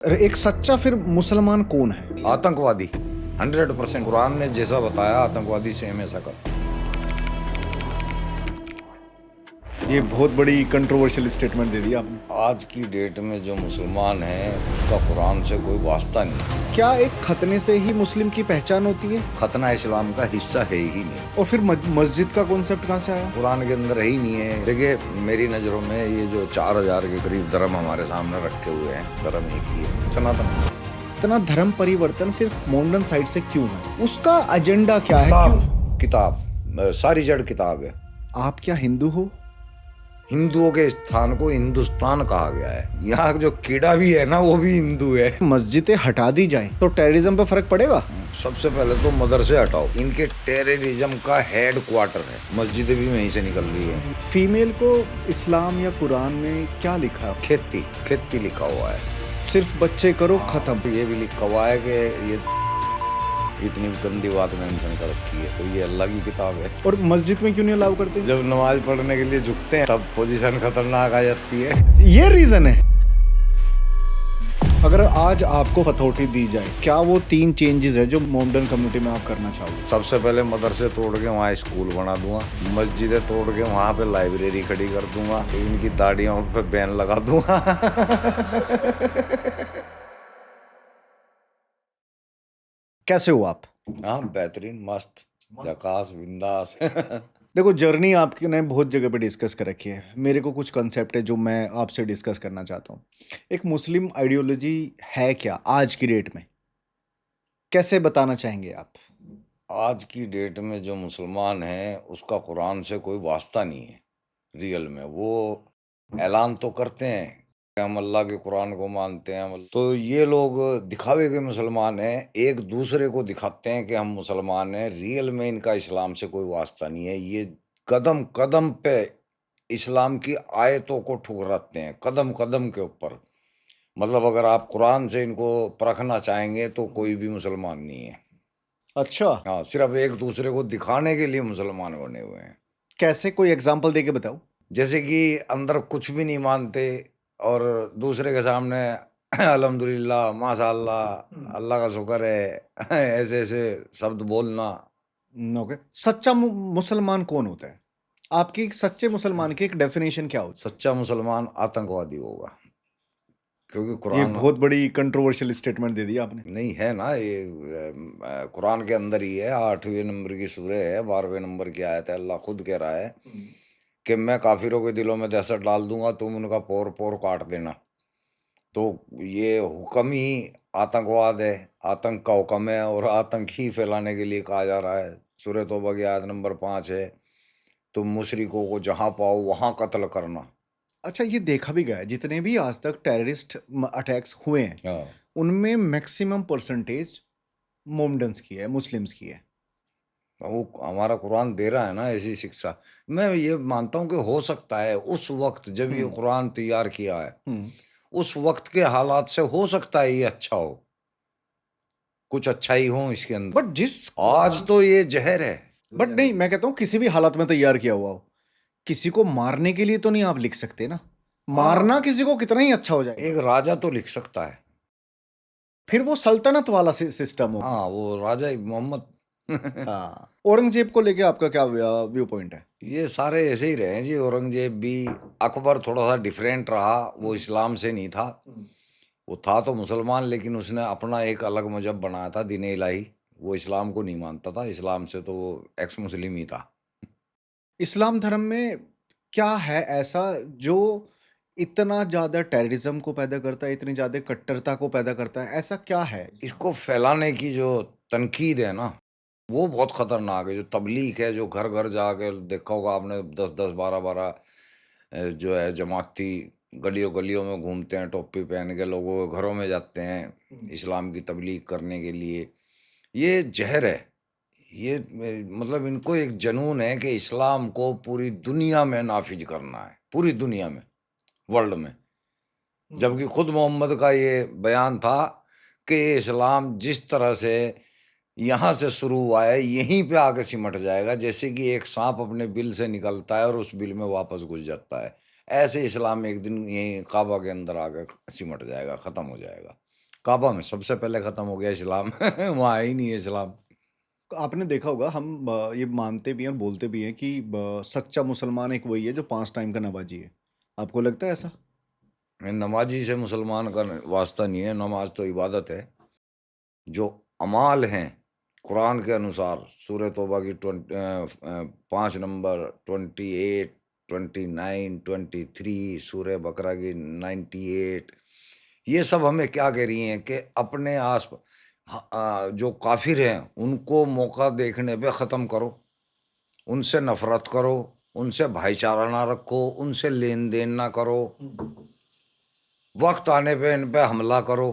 एक सच्चा फिर मुसलमान कौन है? आतंकवादी 100%। कुरान ने जैसा बताया आतंकवादी सेम ऐसा कर। ये बहुत बड़ी कंट्रोवर्शियल स्टेटमेंट दे दी आपने। आज की डेट में जो मुसलमान है उसका कुरान से कोई वास्ता नहीं। क्या एक खतने से ही मुस्लिम की पहचान होती है? खतना इस्लाम का हिस्सा है ही नहीं। और फिर मस्जिद का कॉन्सेप्ट कहाँ से आया? कुरान के अंदर है ही नहीं है। देखिए मेरी नज़रों में ये जो 4000 के करीब धर्म हमारे सामने रखे हुए हैं, धर्म एक ही है, सनातन। इतना धर्म परिवर्तन सिर्फ मॉडर्न साइड से क्यों है? उसका एजेंडा क्या है? क्यों? किताब सारी जड़ किताब है। आप क्या हिंदू हो? हिंदुओं के स्थान को हिंदुस्तान कहा गया है। यहाँ जो कीड़ा भी है ना वो भी हिंदू है। मस्जिदें हटा दी जाए तो टेररिज्म पे फर्क पड़ेगा? सबसे पहले तो मदरसे हटाओ। इनके टेररिज्म का हेड क्वार्टर है। मस्जिदें भी वहीं से निकल रही है। फीमेल को इस्लाम या कुरान में क्या लिखा है? खेती खेती लिखा हुआ है। सिर्फ बच्चे करो, खत्म। ये भी लिखा हुआ है कि ये इतनी गंदी बात मेंशन कर रखी है, तो ये अल्लाह की किताब है। और मस्जिद में क्यों नहीं अलाउ करते? जब नमाज पढ़ने के लिए झुकते हैं तब पोजीशन खतरनाक आ जाती है। ये रीजन है। अगर आज आपको हथौड़ी दी जाए, क्या वो 3 चेंजेस है जो मॉडर्न कम्युनिटी में आप करना चाहोगे? सबसे पहले मदरसे तोड़ के वहाँ स्कूल बना दूंगा। मस्जिदें तोड़ के वहाँ पे लाइब्रेरी खड़ी कर दूंगा। इनकी दाढ़ियों पे बैन लगा दूंगा। कैसे हो आप? हाँ, बेहतरीन, मस्त, झकास, बिंदास। देखो, जर्नी आपकी ने बहुत जगह पे डिस्कस कर रखी है। मेरे को कुछ कंसेप्ट है जो मैं आपसे डिस्कस करना चाहता हूँ। एक मुस्लिम आइडियोलॉजी है क्या आज की डेट में? कैसे बताना चाहेंगे आप? आज की डेट में जो मुसलमान है उसका कुरान से कोई वास्ता नहीं है। रियल में वो ऐलान तो करते हैं कि हम अल्लाह के कुरान को मानते हैं, तो ये लोग दिखावे के मुसलमान हैं, एक दूसरे को दिखाते हैं कि हम मुसलमान हैं। रियल में इनका इस्लाम से कोई वास्ता नहीं है। ये कदम कदम पे इस्लाम की आयतों को ठुकराते हैं, कदम कदम के ऊपर। मतलब अगर आप कुरान से इनको परखना चाहेंगे तो कोई भी मुसलमान नहीं है। अच्छा, हाँ, सिर्फ एक दूसरे को दिखाने के लिए मुसलमान बने हुए हैं। कैसे? कोई एग्जांपल देके बताओ। जैसे कि अंदर कुछ भी नहीं मानते और दूसरे के सामने अल्हम्दुलिल्लाह, माशाअल्लाह, अल्लाह का शुक्र है, ऐसे ऐसे शब्द बोलना। ओके। सच्चा मुसलमान कौन होता है? आपकी सच्चे मुसलमान की एक डेफिनेशन क्या होती सच्चा मुसलमान आतंकवादी होगा, क्योंकि है? ये कुरान बहुत बड़ी कंट्रोवर्शियल स्टेटमेंट दे दी आपने। नहीं है ना। ये कुरान के अंदर ही है। 8वें नंबर की सूरह है, 12वें नंबर की आयत है। अल्लाह खुद कह रहा है कि मैं काफिरों के दिलों में दहशत डाल दूंगा, तुम उनका पोर पोर काट देना। तो ये हुक्म ही आतंकवाद है, आतंक का हुक्म है, और आतंक ही फैलाने के लिए कहा जा रहा है। सूरह तौबा की आयत नंबर 5 है, तुम मुशरिकों को जहां पाओ वहां कत्ल करना। अच्छा, ये देखा भी गया है जितने भी आज तक टेररिस्ट अटैक्स हुए हैं, हाँ, उनमें मैक्सिमम परसेंटेज मोमडन्स की है, मुस्लिम्स की है। वो हमारा कुरान दे रहा है ना ऐसी शिक्षा। मैं ये मानता हूँ कि हो सकता है उस वक्त जब ये कुरान तैयार किया है, हम्म। उस वक्त के हालात से हो सकता है ये अच्छा हो, कुछ अच्छा ही हो इसके अंदर। बट जिस आज तो ये जहर है। बट नहीं, मैं कहता हूँ किसी भी हालत में तैयार किया हुआ हो। किसी को मारने के लिए तो नहीं आप लिख सकते ना। मारना हाँ, किसी को कितना ही अच्छा हो जाए, एक राजा तो लिख सकता है। फिर वो सल्तनत वाला सिस्टम हो। हाँ, वो राजा मोहम्मद। हाँ, औरंगजेब को लेके आपका क्या व्यू पॉइंट है? ये सारे ऐसे ही रहे हैं जी। औरंगजेब भी, अकबर थोड़ा सा डिफरेंट रहा, वो इस्लाम से नहीं था। वो था तो मुसलमान, लेकिन उसने अपना एक अलग मजहब बनाया था, दीन इलाही। वो इस्लाम को नहीं मानता था, इस्लाम से तो वो एक्स मुस्लिम ही था। इस्लाम धर्म में क्या है ऐसा जो इतना ज्यादा टेररिज्म को पैदा करता है, इतनी ज्यादा कट्टरता को पैदा करता है? ऐसा क्या है? इसको फैलाने की जो तनकीद है ना, वो बहुत खतरनाक है। जो तबलीग है, जो घर घर जाके देखा होगा आपने, 10-10, 12-12 जो है जमाती गलियों गलियों में घूमते हैं, टोपी पहन के लोगों के घरों में जाते हैं इस्लाम की तबलीग करने के लिए। ये जहर है। ये मतलब इनको एक जुनून है कि इस्लाम को पूरी दुनिया में नाफिज करना है, पूरी दुनिया में, वर्ल्ड में। जबकि खुद मोहम्मद का ये बयान था कि ये इस्लाम जिस तरह से यहाँ से शुरू हुआ है यहीं पे आके सिमट जाएगा, जैसे कि एक सांप अपने बिल से निकलता है और उस बिल में वापस घुस जाता है। ऐसे इस्लाम एक दिन यहीं काबा के अंदर आकर सिमट जाएगा, ख़त्म हो जाएगा। काबा में सबसे पहले खत्म हो गया इस्लाम। वहाँ है ही नहीं है इस्लाम। आपने देखा होगा हम ये मानते भी हैं और बोलते भी हैं कि सच्चा मुसलमान एक वही है जो 5 टाइम का नमाजी है। आपको लगता है ऐसा? नमाजी से मुसलमान का वास्ता नहीं है, नमाज तो इबादत है। जो अमाल हैं कुरान के अनुसार, सूरह तौबा की 5 नंबर, 28, 29, 23, सूरह बकरा की 98, ये सब हमें क्या कह रही हैं कि अपने जो काफिर हैं उनको मौका देखने पे ख़त्म करो, उनसे नफरत करो, उनसे भाईचारा ना रखो, उनसे लेन देन ना करो, वक्त आने पे इन पे हमला करो।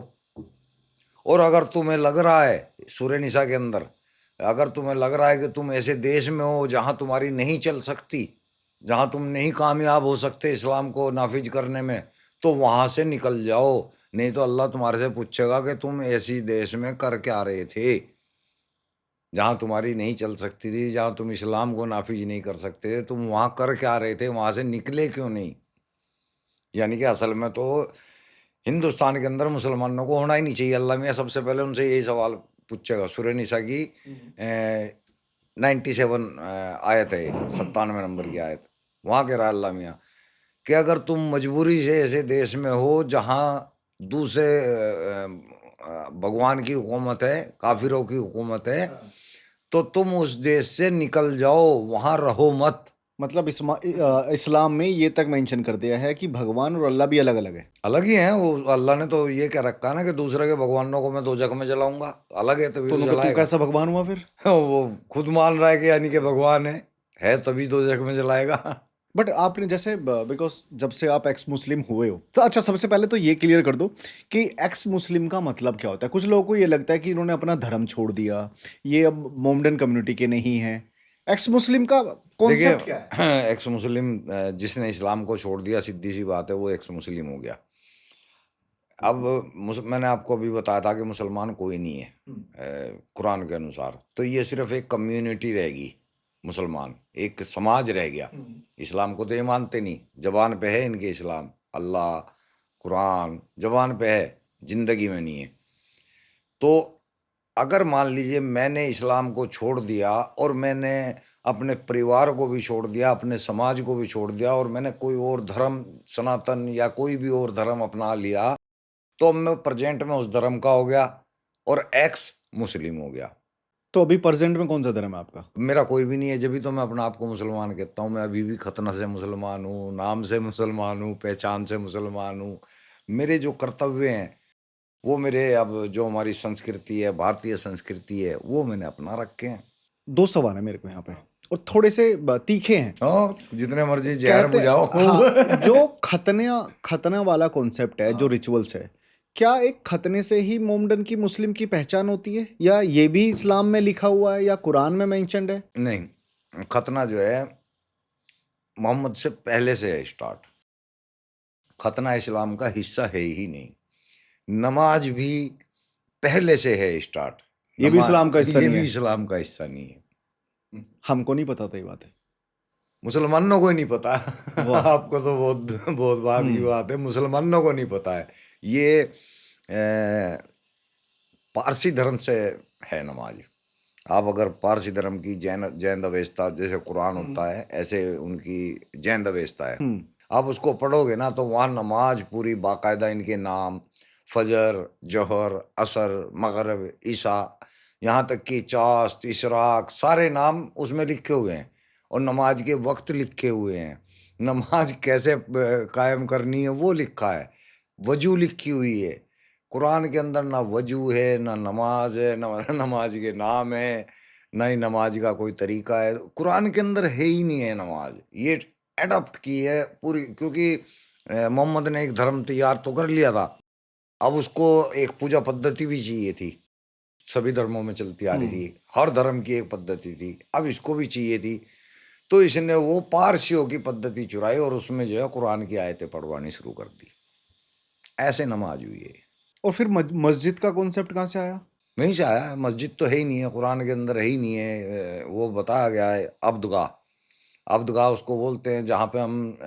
और अगर तुम्हें लग रहा है सूरह निसा के अंदर, अगर तुम्हें लग रहा है कि तुम ऐसे देश में हो जहां तुम्हारी नहीं चल सकती, जहां तुम नहीं कामयाब हो सकते इस्लाम को नाफिज करने में, तो वहां से निकल जाओ। नहीं तो अल्लाह तुम्हारे से पूछेगा कि तुम ऐसी देश में कर क्या रहे थे, जहां तुम्हारी नहीं चल सकती थी, जहां तुम इस्लाम को नाफिज नहीं कर सकते थे, तुम वहां कर क्या रहे थे, वहां से निकले क्यों नहीं। यानी कि असल में तो हिंदुस्तान के अंदर मुसलमानों को होना ही नहीं चाहिए। अल्लाह मियाँ सबसे पहले उनसे यही सवाल पूछेगा। सूरह निसा की 97 आयत है, 97 नंबर की आयत। वहाँ कह रहा है अल्लाह मियाँ कि अगर तुम मजबूरी से ऐसे देश में हो जहाँ दूसरे भगवान की हुकूमत है, काफिरों की हुकूमत है, तो तुम उस देश से निकल जाओ, वहाँ रहो मत। मतलब इस्लाम में ये तक मेंशन कर दिया है कि भगवान और अल्लाह भी अलग-अलग है। अलग ही हैं वो। अल्लाह ने तो ये कह रखा है ना कि दूसरे के भगवानों को मैं दोजख में जलाऊंगा। अलग है तभी तो तू जलाएगा। कैसा भगवान हुआ फिर? वो खुद मान रहा है कि यानी कि भगवान है तभी दोजख में जलाएगा। बट आपने जैसे बिकॉज़ जब से आप एक्स मुस्लिम हुए हो, तो अच्छा सबसे पहले तो ये क्लियर कर दो कि एक्स मुस्लिम का मतलब क्या होता है? कुछ लोगों को ये लगता है कि इन्होंने अपना धर्म छोड़ दिया, ये अब मोमडन कम्युनिटी के नहीं हैं। एक्स मुस्लिम का देखिए, कॉन्सेप्ट क्या है? एक्स मुस्लिम जिसने इस्लाम को छोड़ दिया, सीधी सी बात है, वो एक्स मुस्लिम हो गया। अब मैंने आपको अभी बताया था कि मुसलमान कोई नहीं है कुरान के अनुसार। तो ये सिर्फ एक कम्युनिटी रहेगी, मुसलमान एक समाज रह गया। इस्लाम को तो ये मानते नहीं, जबान पे है इनके इस्लाम, अल्लाह, कुरान जबान पे है, जिंदगी में नहीं है। तो अगर मान लीजिए मैंने इस्लाम को छोड़ दिया और मैंने अपने परिवार को भी छोड़ दिया, अपने समाज को भी छोड़ दिया, और मैंने कोई और धर्म, सनातन या कोई भी और धर्म अपना लिया, तो अब मैं प्रेजेंट में उस धर्म का हो गया और एक्स मुस्लिम हो गया। तो अभी प्रेज़ेंट में कौन-सा धर्म है आपका? मेरा कोई भी नहीं है, जब भी तो मैं अपना आप को मुसलमान कहता हूँ। मैं अभी भी खतना से मुसलमान हूँ, नाम से मुसलमान हूँ, पहचान से मुसलमान हूँ। मेरे जो कर्तव्य हैं वो मेरे, अब जो हमारी संस्कृति है, भारतीय संस्कृति है, वो मैंने अपना रखे हैं। 2 सवाल हैं मेरे को यहाँ पे और थोड़े से तीखे हैं। जितने मर्जी जहर कहते बुझाओ खूब। हाँ, जो खतना वाला कॉन्सेप्ट है, जो हाँ। रिचुअल्स है, क्या एक खतने से ही मोमडन की मुस्लिम की पहचान होती है या ये भी इस्लाम में लिखा हुआ है या कुरान में मेंशन्ड है? नहीं, खतना जो है मोहम्मद से पहले से है स्टार्ट। खतना इस्लाम का हिस्सा है ही नहीं। नमाज भी पहले से है स्टार्ट। ये भी इस्लाम का हिस्सा ये नहीं भी है। इस्लाम का हिस्सा नहीं है। हमको नहीं पता था ये बात है। मुसलमानों को ही नहीं पता। वाह। आपको तो बहुत बहुत बात की हम्म। बात है, मुसलमानों को नहीं पता है। ये पारसी धर्म से है नमाज। आप अगर पारसी धर्म की जैन जैन अवेस्ता, जैसे कुरान होता है ऐसे उनकी जैन अवेस्ता है, हम्म। आप उसको पढ़ोगे ना तो वहाँ नमाज पूरी बाकायदा इनके नाम, फजर, जोहर, असर, मगरब, ईशा, यहाँ तक कि चाश्त, इशराक, सारे नाम उसमें लिखे हुए हैं और नमाज के वक्त लिखे हुए हैं। नमाज कैसे कायम करनी है वो लिखा है, वजू लिखी हुई है। कुरान के अंदर ना वजू है, ना नमाज है, ना नमाज के नाम है, ना ही नमाज का कोई तरीका है। कुरान के अंदर है ही नहीं है नमाज। ये एडॉप्ट की है पूरी, क्योंकि मोहम्मद ने एक धर्म तैयार तो कर लिया था, अब उसको एक पूजा पद्धति भी चाहिए थी। सभी धर्मों में चलती आ रही थी, हर धर्म की एक पद्धति थी, अब इसको भी चाहिए थी। तो इसने वो पारसियों की पद्धति चुराई और उसमें जो है कुरान की आयतें पढ़वानी शुरू कर दी। ऐसे नमाज हुई है। और फिर मस्जिद का कॉन्सेप्ट कहाँ से आया? वहीं से आया है। मस्जिद तो है ही नहीं है, कुरान के अंदर है ही नहीं है। वो बताया गया है अब्दगाह। अब्दगाह उसको बोलते हैं जहाँ पे हम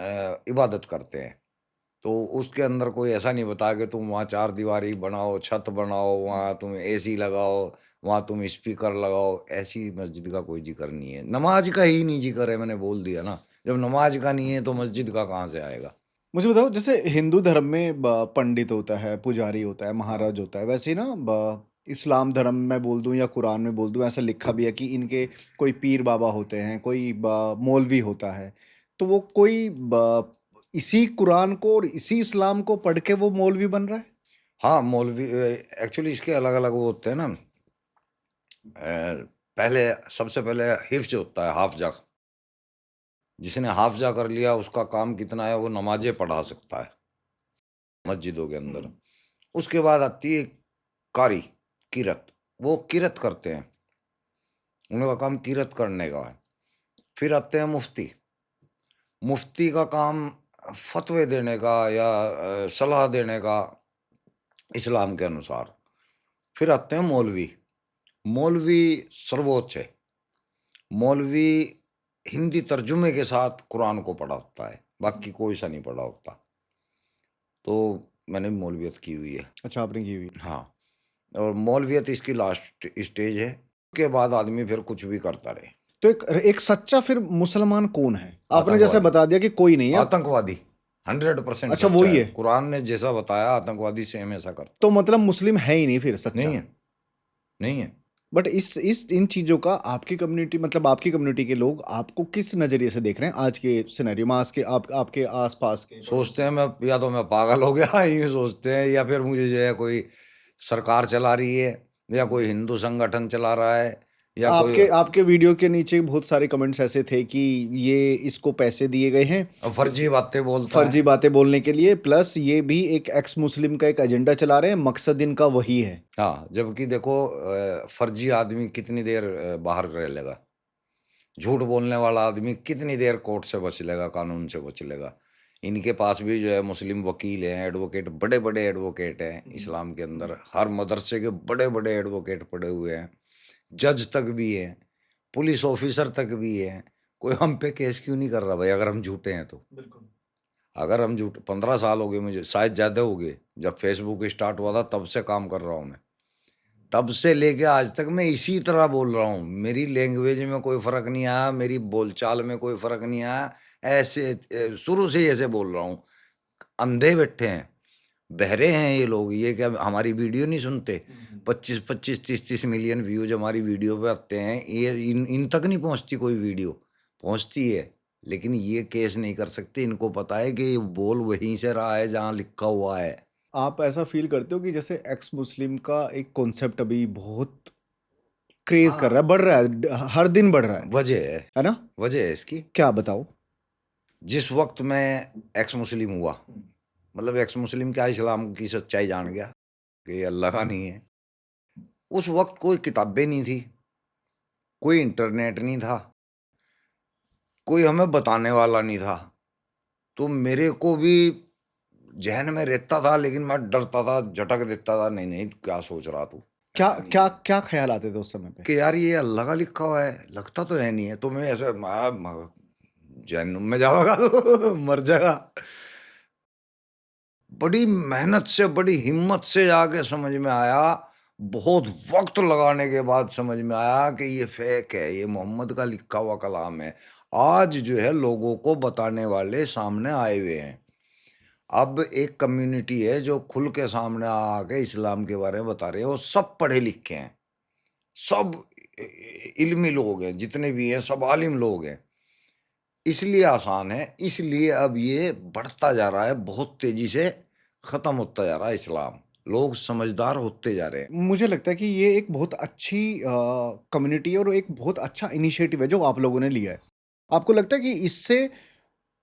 इबादत करते हैं। तो उसके अंदर कोई ऐसा नहीं बताया कि तुम वहाँ चार दीवारी बनाओ, छत बनाओ, वहाँ तुम एसी लगाओ, वहाँ तुम स्पीकर लगाओ। ऐसी मस्जिद का कोई जिक्र नहीं है। नमाज का ही नहीं जिक्र है, मैंने बोल दिया ना। जब नमाज का नहीं है तो मस्जिद का कहाँ से आएगा? मुझे बताओ, जैसे हिंदू धर्म में पंडित होता है, पुजारी होता है, महाराज होता है, वैसे ही ना इस्लाम धर्म में बोल दूं या कुरान में बोल दूं, ऐसा लिखा भी है कि इनके कोई पीर बाबा होते हैं, कोई मौलवी होता है। तो वो कोई इसी कुरान को और इसी इस्लाम को पढ़ के वो मौलवी बन रहा है? हाँ, मौलवी एक्चुअली इसके अलग-अलग वो होते हैं ना। पहले सबसे पहले हिफ्ज़ होता है, हाफ़ज़ा। जिसने हाफ़ज़ा कर लिया उसका काम कितना है, वो नमाज़ें पढ़ा सकता है मस्जिदों के अंदर। उसके बाद आती है कारी, किरत। वो किरत करते हैं, उनका काम किरत करने का है। फिर आते हैं मुफ्ती। मुफ्ती का काम फ़तवे देने का या सलाह देने का इस्लाम के अनुसार। फिर आते हैं मौलवी। मौलवी सर्वोच्च है। मौलवी हिंदी तर्जुमे के साथ कुरान को पढ़ा होता है, बाकी कोई सा नहीं पढ़ा होता। तो मैंने मौलवियत की हुई है। अच्छा, आपने की हुई है। हाँ, और मौलवियत इसकी लास्ट स्टेज है। उसके बाद आदमी फिर कुछ भी करता रहे। तो एक एक सच्चा फिर मुसलमान कौन है? आपने जैसे आतंकवादी। बता दिया कि कोई नहीं है। आतंकवादी 100% अच्छा, सच्चा वही है। है। कुरान ने जैसा बताया आतंकवादी सेम ऐसा करता तो मतलब मुस्लिम है ही नहीं फिर है। नहीं सच्चा। है, नहीं है। बट इस इन चीज़ों का आपकी कम्युनिटी, मतलब आपकी कम्युनिटी के लोग आपको किस नज़रिए से देख रहे हैं आज के सिनेरियो में, आज के आपके आसपास के सोचते पड़ोसी? हैं मैं या तो मैं पागल हो गया यूँ सोचते हैं, या फिर मुझे जो है कोई सरकार चला रही है, या कोई हिंदू संगठन चला रहा है, या कोई आपके आपके वीडियो के नीचे बहुत सारे कमेंट्स ऐसे थे कि ये इसको पैसे दिए गए हैं इस फर्जी बातें बोलता फर्जी है। बातें बोलने के लिए, प्लस ये भी एक एक्स मुस्लिम का एक एजेंडा चला रहे हैं, मकसद इनका वही है। हाँ, जबकि देखो फर्जी आदमी कितनी देर बाहर रह लेगा? झूठ बोलने वाला आदमी कितनी देर कोर्ट से बच लेगा, कानून से बच लेगा? इनके पास भी जो है मुस्लिम वकील हैं, एडवोकेट, बड़े-बड़े एडवोकेट हैं इस्लाम के अंदर। हर मदरसे के बड़े-बड़े एडवोकेट पड़े हुए हैं। जज तक भी हैं, पुलिस ऑफिसर तक भी हैं। कोई हम पे केस क्यों नहीं कर रहा भाई, अगर हम झूठे हैं तो? बिल्कुल। अगर हम झूठ 15 साल हो गए मुझे, शायद ज़्यादा हो गए। जब फ़ेसबुक स्टार्ट हुआ था तब से काम कर रहा हूँ मैं। तब से लेके आज तक मैं इसी तरह बोल रहा हूँ। मेरी लैंग्वेज में कोई फ़र्क नहीं आया, मेरी बोलचाल में कोई फ़र्क नहीं आया। ऐसे शुरू से ही ऐसे बोल रहा हूँ। अंधे बैठे हैं, बहरे हैं ये लोग, ये क्या हमारी वीडियो नहीं सुनते? 25-25, 30-30 मिलियन व्यूज़ हमारी वीडियो पे आते हैं। ये इन इन तक नहीं पहुँचती कोई वीडियो, पहुँचती है, लेकिन ये केस नहीं कर सकते। इनको पता है कि ये बोल वहीं से रहा है जहाँ लिखा हुआ है। आप ऐसा फील करते हो कि जैसे एक्स मुस्लिम का एक कॉन्सेप्ट अभी बहुत क्रेज कर रहा हाँ, है, बढ़ रहा है, हर दिन बढ़ रहा वजह है, है ना? वजह है इसकी। क्या बताओ? जिस वक़्त मैं एक्स मुस्लिम हुआ, मतलब एक्स मुस्लिम क्या, इस्लाम की सच्चाई जान गया कि ये अल्लाह का नहीं है। उस वक़्त कोई किताबें नहीं थी, कोई इंटरनेट नहीं था, कोई हमें बताने वाला नहीं था। तो मेरे को भी ज़हन में रहता था, लेकिन मैं डरता था, झटक देता था, नहीं, नहीं क्या सोच रहा तू? क्या ऐसा नहीं क्या है। क्या ख्याल आते थे उस समय पे? कि यार ये अल्लाह का लिखा हुआ है, लगता तो है नहीं है। तो मैं ऐसे जहन्नुम में जाओगा तो मर जाएगा। बड़ी मेहनत से, बड़ी हिम्मत से जाके समझ में आया, बहुत वक़्त लगाने के बाद समझ में आया कि ये फ़ेक है, ये मोहम्मद का लिखा हुआ कलाम है। आज जो है लोगों को बताने वाले सामने आए हुए हैं। अब एक कम्युनिटी है जो खुल के सामने आके इस्लाम के बारे में बता रहे हैं, वो सब पढ़े लिखे हैं, सब इल्मी लोग हैं, जितने भी हैं सब आलिम लोग हैं। इसलिए आसान है, इसलिए अब ये बढ़ता जा रहा है, बहुत तेज़ी से ख़त्म होता जा रहा है इस्लाम। लोग समझदार होते जा रहे हैं। मुझे लगता है कि ये एक बहुत अच्छी कम्युनिटी है और एक बहुत अच्छा इनिशिएटिव है जो आप लोगों ने लिया है। आपको लगता है कि इससे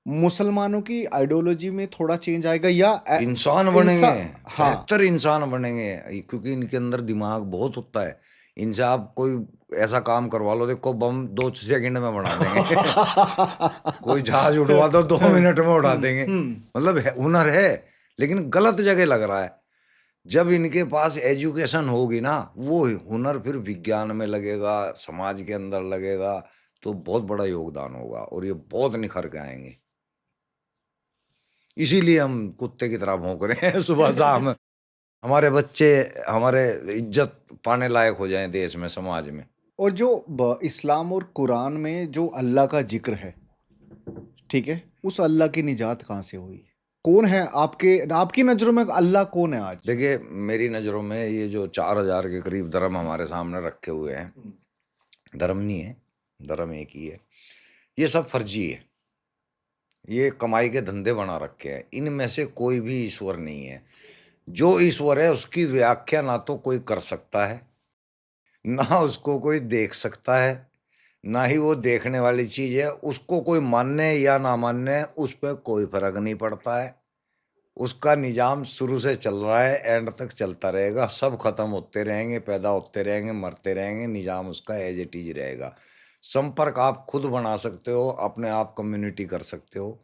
मुसलमानों की आइडियोलॉजी में थोड़ा चेंज आएगा या इंसान बनेंगे, हाँ। बेहतर इंसान बनेंगे, क्योंकि इनके अंदर दिमाग बहुत होता है। इनसे आप कोई ऐसा काम करवा लो, देखो बम 2 सेकंड में बना देंगे। कोई जहाज उड़वा दो 2 मिनट में उड़ा देंगे। हम्म। मतलब हुनर है, लेकिन गलत जगह लग रहा है। जब इनके पास एजुकेशन होगी ना, वो हुनर फिर विज्ञान में लगेगा, समाज के अंदर लगेगा, तो बहुत बड़ा योगदान होगा और ये बहुत निखर के आएँगे। इसीलिए हम कुत्ते की तरह भौंक रहे हैं सुबह शाम। हमारे बच्चे हमारे इज्जत पाने लायक हो जाएं देश में, समाज में। और जो इस्लाम और कुरान में जो अल्लाह का जिक्र है, ठीक है, उस अल्लाह की निजात कहाँ से हुई? कौन है आपके आपकी नजरों में अल्लाह कौन है आज? देखिए, मेरी नज़रों में ये जो 4000 के करीब धर्म हमारे सामने रखे हुए हैं, धर्म नहीं है, धर्म एक ही है। ये सब फर्जी है, ये कमाई के धंधे बना रखे हैं। इनमें से कोई भी ईश्वर नहीं है। जो ईश्वर है उसकी व्याख्या ना तो कोई कर सकता है, ना उसको कोई देख सकता है, ना ही वो देखने वाली चीज़ है। उसको कोई मानने या ना मानने, उस पे कोई फ़र्क नहीं पड़ता है। उसका निज़ाम शुरू से चल रहा है, एंड तक चलता रहेगा। सब खत्म होते रहेंगे, पैदा होते रहेंगे, मरते रहेंगे, निज़ाम उसका एज इट इज़ रहेगा। संपर्क आप खुद बना सकते हो, अपने आप कम्युनिटी कर सकते हो।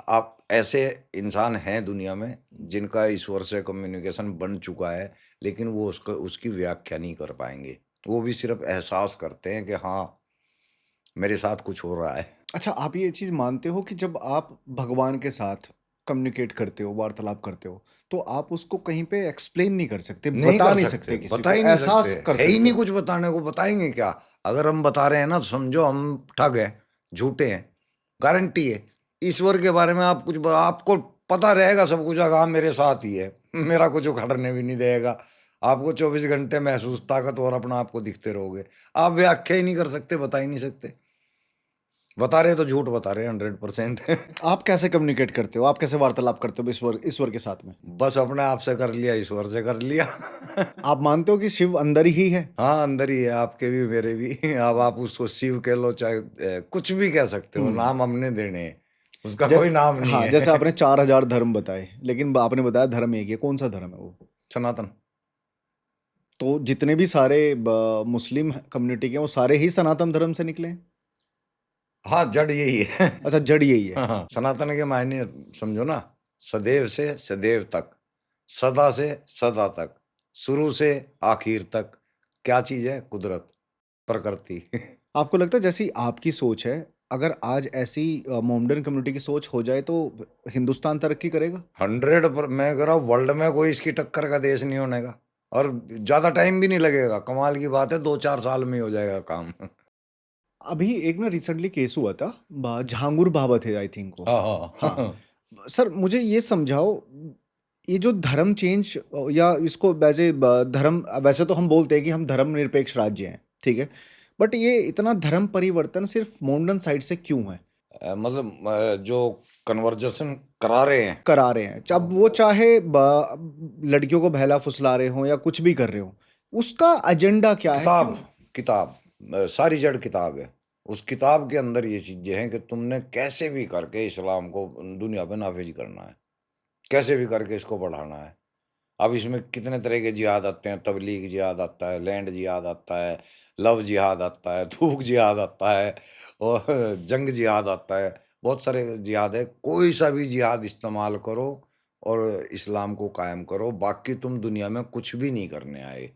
आप ऐसे इंसान हैं दुनिया में जिनका ईश्वर से कम्युनिकेशन बन चुका है, लेकिन वो उसकी व्याख्या नहीं कर पाएँगे। वो भी सिर्फ़ एहसास करते हैं कि हाँ, मेरे साथ कुछ हो रहा है। अच्छा, आप ये चीज़ मानते हो कि जब आप भगवान के साथ कम्युनिकेट करते हो, वार्तालाप करते हो, तो आप उसको कहीं पे एक्सप्लेन नहीं कर सकते, नहीं बता कर नहीं सकते, सकते किसी बता को, ही नहीं सकते। एहसास कर है ही सकते नहीं हो? कुछ बताने को, बताएँगे क्या? अगर हम बता रहे हैं ना, तो समझो हम ठग हैं, झूठे हैं, गारंटी है। ईश्वर के बारे में आप कुछ आपको पता रहेगा सब कुछ, अगर हाँ, मेरे साथ ही है, मेरा कुछ उखड़ने भी नहीं देगा। आपको 24 घंटे महसूस ताकतवर अपना आपको दिखते रहोगे। आप व्याख्या ही नहीं कर सकते, बता ही नहीं सकते। बता रहे हैं तो झूठ बता रहे हैं 100%। आप कैसे कम्युनिकेट करते हो? आप कैसे वार्तालाप करते हो ईश्वर ईश्वर के साथ में? बस अपने आप से कर लिया, ईश्वर से कर लिया। आप मानते हो कि शिव अंदर ही है? हाँ, अंदर ही है, आपके भी मेरे भी। अब आप उसको शिव कह लो, चाहे कुछ भी कह सकते हो, हुँ। नाम हमने देने हैं, उसका ज कोई नाम नहीं हाँ, जैसे है। आपने 4000 धर्म बताए, लेकिन आपने बताया धर्म एक ही है, कौन-सा धर्म है वो? सनातन। तो जितने भी सारे मुस्लिम कम्युनिटी के हैं, वो सारे ही सनातन धर्म से निकले हैं? हाँ, जड़ यही है। अच्छा, जड़ यही है। हाँ, हाँ, सनातन के मायने समझो ना, सदैव से सदैव तक, सदा से सदा तक, शुरू से आखिर तक। क्या चीज़ है? कुदरत, प्रकृति। आपको लगता है जैसी आपकी सोच है, अगर आज ऐसी मोमडन कम्युनिटी की सोच हो जाए तो हिंदुस्तान तरक्की करेगा? 100 पर मैं कह रहा हूँ, वर्ल्ड में कोई इसकी टक्कर का देश नहीं होने का, और ज़्यादा टाइम भी नहीं लगेगा। कमाल की बात है, 2-4 साल में ही हो जाएगा काम। अभी एक ना रिसेंटली केस हुआ था, जहांगीर बाबा थे आई थिंक वो। हाँ, हाँ, हाँ, हाँ। सर मुझे ये समझाओ, ये जो धर्म चेंज या इसको वैसे धर्म, वैसे तो हम बोलते हैं कि हम धर्मनिरपेक्ष राज्य हैं, ठीक है, बट ये इतना धर्म परिवर्तन सिर्फ मोमडन साइड से क्यों है? मतलब जो कन्वर्जेशन करा रहे हैं। करा रहे हैं, अब वो चाहे लड़कियों को बहला फुसला रहे हो या कुछ भी कर रहे हो, उसका एजेंडा क्या है, क्यों? किताब, किताब, सारी जड़ किताब है। उस किताब के अंदर ये चीज़ें हैं कि तुमने कैसे भी करके इस्लाम को दुनिया पे नाफ़िज़ करना है, कैसे भी करके इसको बढ़ाना है। अब इसमें कितने तरह के जिहाद आते हैं, तबलीग जिहाद आता है, लैंड जिहाद आता है, लव जिहाद आता है, थूक जिहाद आता है, और जंग जिहाद आता है। बहुत सारे जिहाद है, कोई सा भी जिहाद इस्तेमाल करो और इस्लाम को कायम करो। बाकी तुम दुनिया में कुछ भी नहीं करने आए।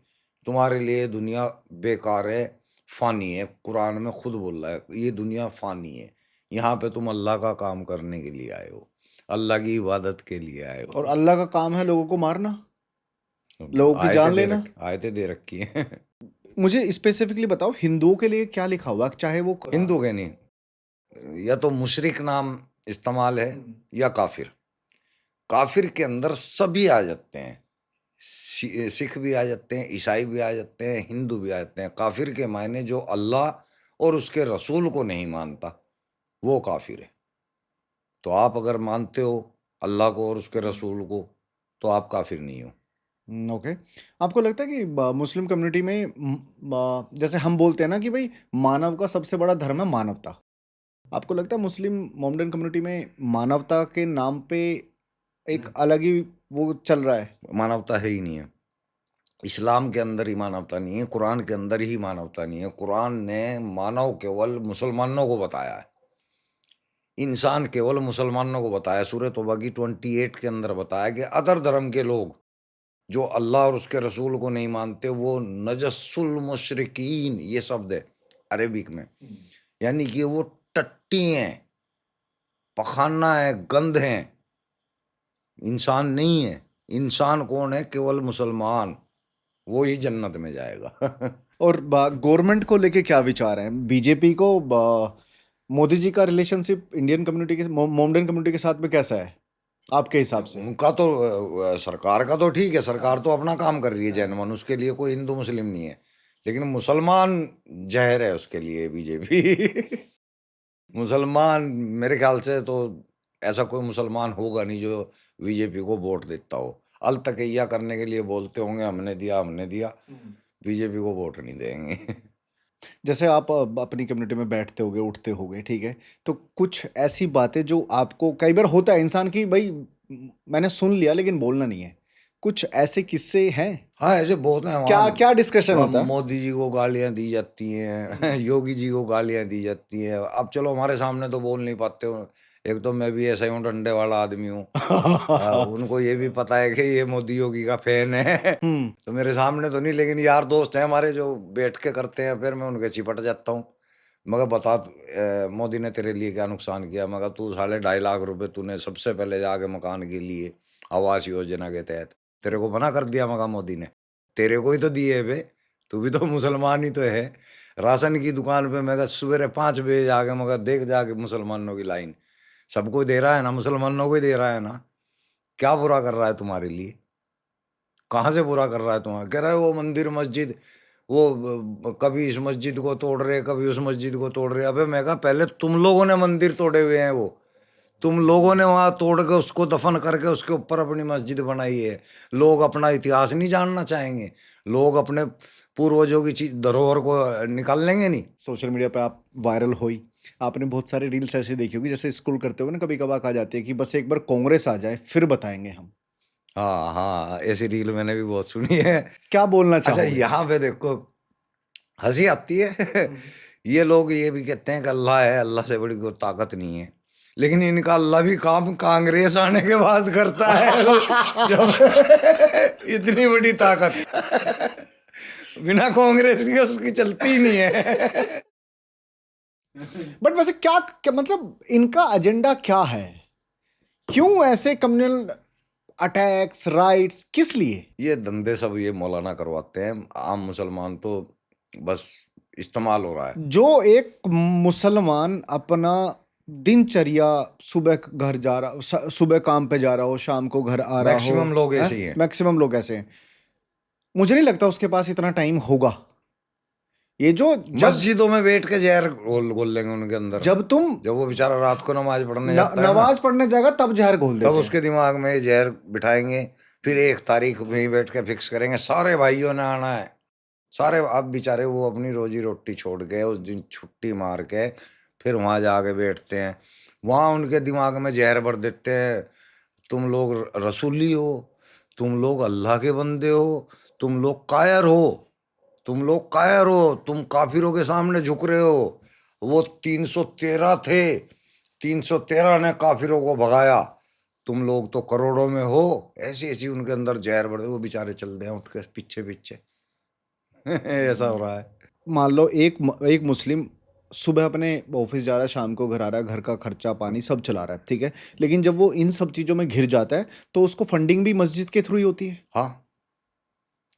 तुम्हारे लिए दुनिया बेकार है, फ़ानी है। कुरान में खुद बोल रहा है, ये दुनिया फ़ानी है। यहाँ पे तुम अल्लाह का काम करने के लिए आए हो, अल्लाह की इबादत के लिए आए और हो। अल्लाह का काम है लोगों को मारना, लोगों की जान लेना। आयतें दे रखी हैं। मुझे स्पेसिफिकली बताओ, हिंदुओं के लिए क्या लिखा हुआ है, चाहे वो हिंदू के नहीं, या तो मुशरिक नाम इस्तेमाल है, या काफिर। काफिर के अंदर सभी आ जाते हैं। सिख भी आ जाते हैं, ईसाई भी आ जाते हैं, हिंदू भी आ जाते हैं। काफिर के मायने जो अल्लाह और उसके रसूल को नहीं मानता, वो काफिर है। तो आप अगर मानते हो अल्लाह को और उसके रसूल को, तो आप काफिर नहीं हो। ओके। आपको लगता है कि मुस्लिम कम्युनिटी में जैसे हम बोलते हैं ना कि भाई मानव का सबसे बड़ा धर्म है मानवता, आपको लगता है मुस्लिम मोमडन कम्युनिटी में मानवता के नाम पे एक अलग ही वो चल रहा है? मानवता है ही नहीं है। इस्लाम के अंदर ही मानवता नहीं है, कुरान के अंदर ही मानवता नहीं है। कुरान ने मानव केवल मुसलमानों को बताया है। इंसान केवल मुसलमानों को बताया। सूरह तौबा की 28 के अंदर बताया कि अदर धर्म के लोग जो अल्लाह और उसके रसूल को नहीं मानते, वो नजस्सुल मुशरिकीन, ये शब्द है अरेबिक में, यानी कि वो टट्टी हैं, पखाना है, गंध हैं, इंसान नहीं है। इंसान कौन है? केवल मुसलमान, वो ही जन्नत में जाएगा। और गवर्नमेंट को लेके क्या विचार है बीजेपी को? मोदी जी का रिलेशनशिप इंडियन कम्युनिटी के मोमडन कम्युनिटी के साथ में कैसा है आपके हिसाब से? उनका तो सरकार का तो ठीक है, सरकार तो अपना काम कर रही है जैन मन, उसके लिए कोई हिंदू मुस्लिम नहीं है। लेकिन मुसलमान जहर है उसके लिए बीजेपी। मुसलमान मेरे ख्याल से तो ऐसा कोई मुसलमान होगा नहीं जो बीजेपी को वोट देता हो। अलतकैया करने के लिए बोलते होंगे हमने दिया, बीजेपी को वोट नहीं देंगे। जैसे आप अपनी कम्युनिटी में बैठते होगे उठते होगे, ठीक है, तो कुछ ऐसी बातें जो आपको कई बार होता है इंसान की, भाई मैंने सुन लिया लेकिन बोलना नहीं है, कुछ ऐसे किस्से हैं? हाँ, ऐसे बहुत हैं क्या वहाँ। क्या डिस्कशन वहाँ होता है? मोदी जी को गालियाँ दी जाती हैं, योगी जी को गालियाँ दी जाती हैं। अब चलो हमारे सामने तो बोल नहीं पाते हो। एक तो मैं भी ऐसा ही हूँ, डंडे वाला आदमी हूँ। उनको ये भी पता है कि ये मोदी योगी का फैन है। हम्म। तो मेरे सामने तो नहीं, लेकिन यार दोस्त हैं हमारे जो बैठ के करते हैं, फिर मैं उनके चिपट जाता हूँ। मगर बता मोदी ने तेरे लिए क्या नुकसान किया? मगर तू साले 2.5 लाख रुपए तूने सबसे पहले जाके मकान के लिए आवास योजना के तहत तेरे को मना कर दिया मगर मोदी ने, तेरे को ही तो दिए बे, तू भी तो मुसलमान ही तो है। राशन की दुकान पे मगर सवेरे 5 बजे जाके मगर देख जाके मुसलमानों की लाइन, सबको दे रहा है ना, मुसलमानों को ही दे रहा है ना। क्या बुरा कर रहा है तुम्हारे लिए? कहाँ से बुरा कर रहा है तुम्हारा? कह रहा है वो मंदिर मस्जिद, वो कभी इस मस्जिद को तोड़ रहे, कभी उस मस्जिद को तोड़ रहे। अबे मैं कहा पहले तुम लोगों ने मंदिर तोड़े हुए हैं, वो तुम लोगों ने वहां तोड़ के उसको दफन करके उसके ऊपर अपनी मस्जिद बनाई है। लोग अपना इतिहास नहीं जानना चाहेंगे? लोग अपने पूर्वजों की चीज धरोहर को निकाल लेंगे नहीं? सोशल मीडिया पे आप वायरल हुई, आपने बहुत सारे रील्स ऐसे देखी होगी, जैसे स्क्रॉल करते हो ना कभी कभार आ जाती है कि बस एक बार कांग्रेस आ जाए फिर बताएंगे हम। हाँ हाँ, ऐसी रील मैंने भी बहुत सुनी है। क्या बोलना अच्छा, चाहोगे? यहाँ पे देखो हंसी आती है। ये लोग ये भी कहते हैं कि अल्लाह है, अल्लाह से बड़ी कोई ताकत नहीं है। लेकिन इनका अल्लाह भी काम कांग्रेस आने के बाद करता है। जब इतनी बड़ी ताकत बिना कांग्रेस के उसकी चलती ही नहीं है। बट वैसे क्या, क्या मतलब इनका एजेंडा क्या है? क्यों ऐसे कम्युनल अटैक्स, राइट्स, किस लिए? ये धंधे सब ये मौलाना करवाते हैं, आम मुसलमान तो बस इस्तेमाल हो रहा है। जो एक मुसलमान अपना दिनचर्या, सुबह घर जा रहा, सुबह काम पे जा रहा हो, शाम को घर आ रहा हो, मैक्सिमम लोग ऐसे ही हैं। मैक्सिमम लोग ऐसे हैं। मुझे नहीं लगता उसके पास इतना टाइम होगा। ये जो जब मस्जिदों में बैठ के जहर घोल घोल लेंगे उनके अंदर। जब तुम जब वो बेचारा रात को नमाज पढ़ने जाता है ना, नमाज पढ़ने जाएगा तब जहर घोल तब देते हैं। उसके दिमाग में ये जहर बिठाएंगे। फिर 1 तारीख में ही बैठ के फिक्स करेंगे सारे भाइयों ने आना है। सारे अब बेचारे वो अपनी रोजी रोटी छोड़ के उस दिन छुट्टी मार के फिर वहां जाके बैठते हैं। वहां उनके दिमाग में जहर भर देते हैं। तुम लोग रसूली हो, तुम लोग अल्लाह के बंदे हो, तुम लोग कायर हो, तुम लोग कायर हो, तुम काफिरों के सामने झुक रहे हो। वो 313 थे, 313 ने काफिरों को भगाया, तुम लोग तो करोड़ों में हो। ऐसी ऐसी उनके अंदर जहर भर, वो बेचारे चल रहे हैं उठ के पीछे पीछे। ऐसा हो रहा है। मान लो एक मुस्लिम सुबह अपने ऑफिस जा रहा है, शाम को घर आ रहा है, घर का खर्चा पानी सब चला रहा है, ठीक है, लेकिन जब वो इन सब चीज़ों में घिर जाता है तो उसको फंडिंग भी मस्जिद के थ्रू ही होती है। हाँ,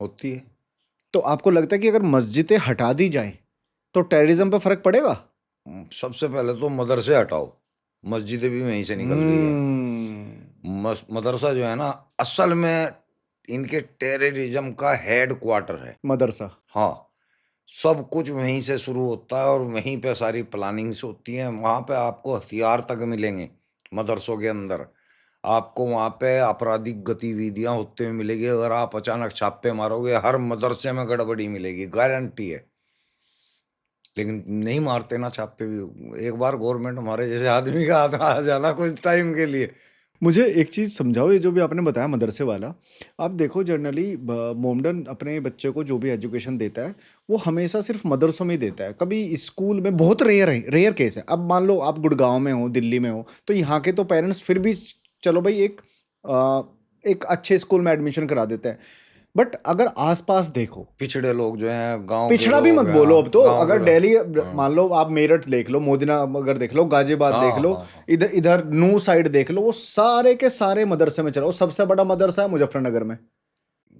होती है। तो आपको लगता है कि अगर मस्जिदें हटा दी जाए तो टेररिज्म पे फर्क पड़ेगा? सबसे पहले तो मदरसे हटाओ, मस्जिदें भी वहीं से निकल रही है। मदरसा जो है ना, असल में इनके टेररिज्म का हेड क्वार्टर है। मदरसा। हाँ, सब कुछ वहीं से शुरू होता है और वहीं पे सारी प्लानिंग्स होती हैं। वहाँ पे आपको हथियार तक मिलेंगे मदरसों के अंदर। आपको वहाँ पे आपराधिक गतिविधियाँ होते हुए मिलेगी। अगर आप अचानक छापे मारोगे, हर मदरसे में गड़बड़ी मिलेगी, गारंटी है। लेकिन नहीं मारते ना छापे भी। एक बार गवर्नमेंट हमारे जैसे आदमी का हाथ आ जाना कुछ टाइम के लिए। मुझे एक चीज़ समझाओ, ये जो भी आपने बताया मदरसे वाला, आप देखो जनरली मोमडन अपने बच्चे को जो भी एजुकेशन देता है वो हमेशा सिर्फ मदरसों में ही देता है, कभी स्कूल में बहुत रेयर केस है। अब मान लो आप गुड़गांव में हो, दिल्ली में हो, तो यहाँ के तो पेरेंट्स फिर भी चलो भाई एक अच्छे स्कूल में एडमिशन करा देते हैं। बट अगर आसपास देखो, पिछड़े लोग जो हैं, गांव के पिछड़ा भी लोग मत हैं, बोलो अब तो, गांव के अगर लोग। दिल्ली, हाँ मान लो आप मेरठ देख लो, मोदिना अगर देख लो, गाजियाबाद देख हाँ लो, हाँ हाँ। इधर इधर नू साइड देख लो, वो सारे के सारे मदरसे में चलो, सबसे बड़ा मदरसा है मुजफ्फरनगर में।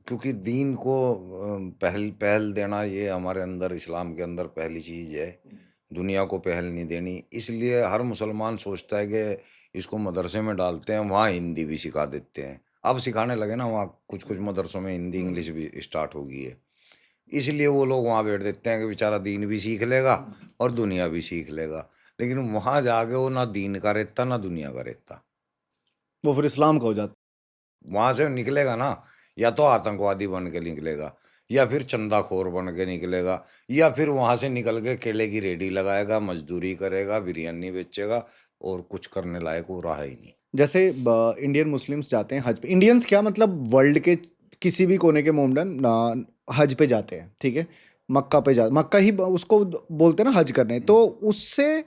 क्योंकि दीन को पहल पहल देना, ये हमारे अंदर, इस्लाम के अंदर पहली चीज है। दुनिया को पहल नहीं देनी, इसलिए हर मुसलमान सोचता है कि इसको मदरसे में डालते हैं, वहाँ हिंदी भी सिखा देते हैं। अब सिखाने लगे ना, वहाँ कुछ कुछ मदरसों में हिंदी इंग्लिश भी स्टार्ट हो गई है। इसलिए वो लोग वहाँ बैठ देते हैं कि बेचारा दीन भी सीख लेगा और दुनिया भी सीख लेगा। लेकिन वहाँ जाके वो ना दीन का रहता ना दुनिया का रहता। वो फिर इस्लाम का हो जाता। वहां से निकलेगा ना, या तो आतंकवादी बन के निकलेगा, या फिर चंदाखोर बन के निकलेगा, या फिर वहां से निकल के केले की रेडी लगाएगा, मजदूरी करेगा, बिरयानी बेचेगा, और कुछ करने लायक वो रहा ही नहीं। जैसे इंडियन मुस्लिम्स जाते हैं हज पे, इंडियंस क्या मतलब वर्ल्ड के किसी भी कोने के मोमडन ना हज पे जाते हैं, ठीक है, मक्का पे जा, मक्का ही उसको बोलते हैं ना हज करने, तो उससे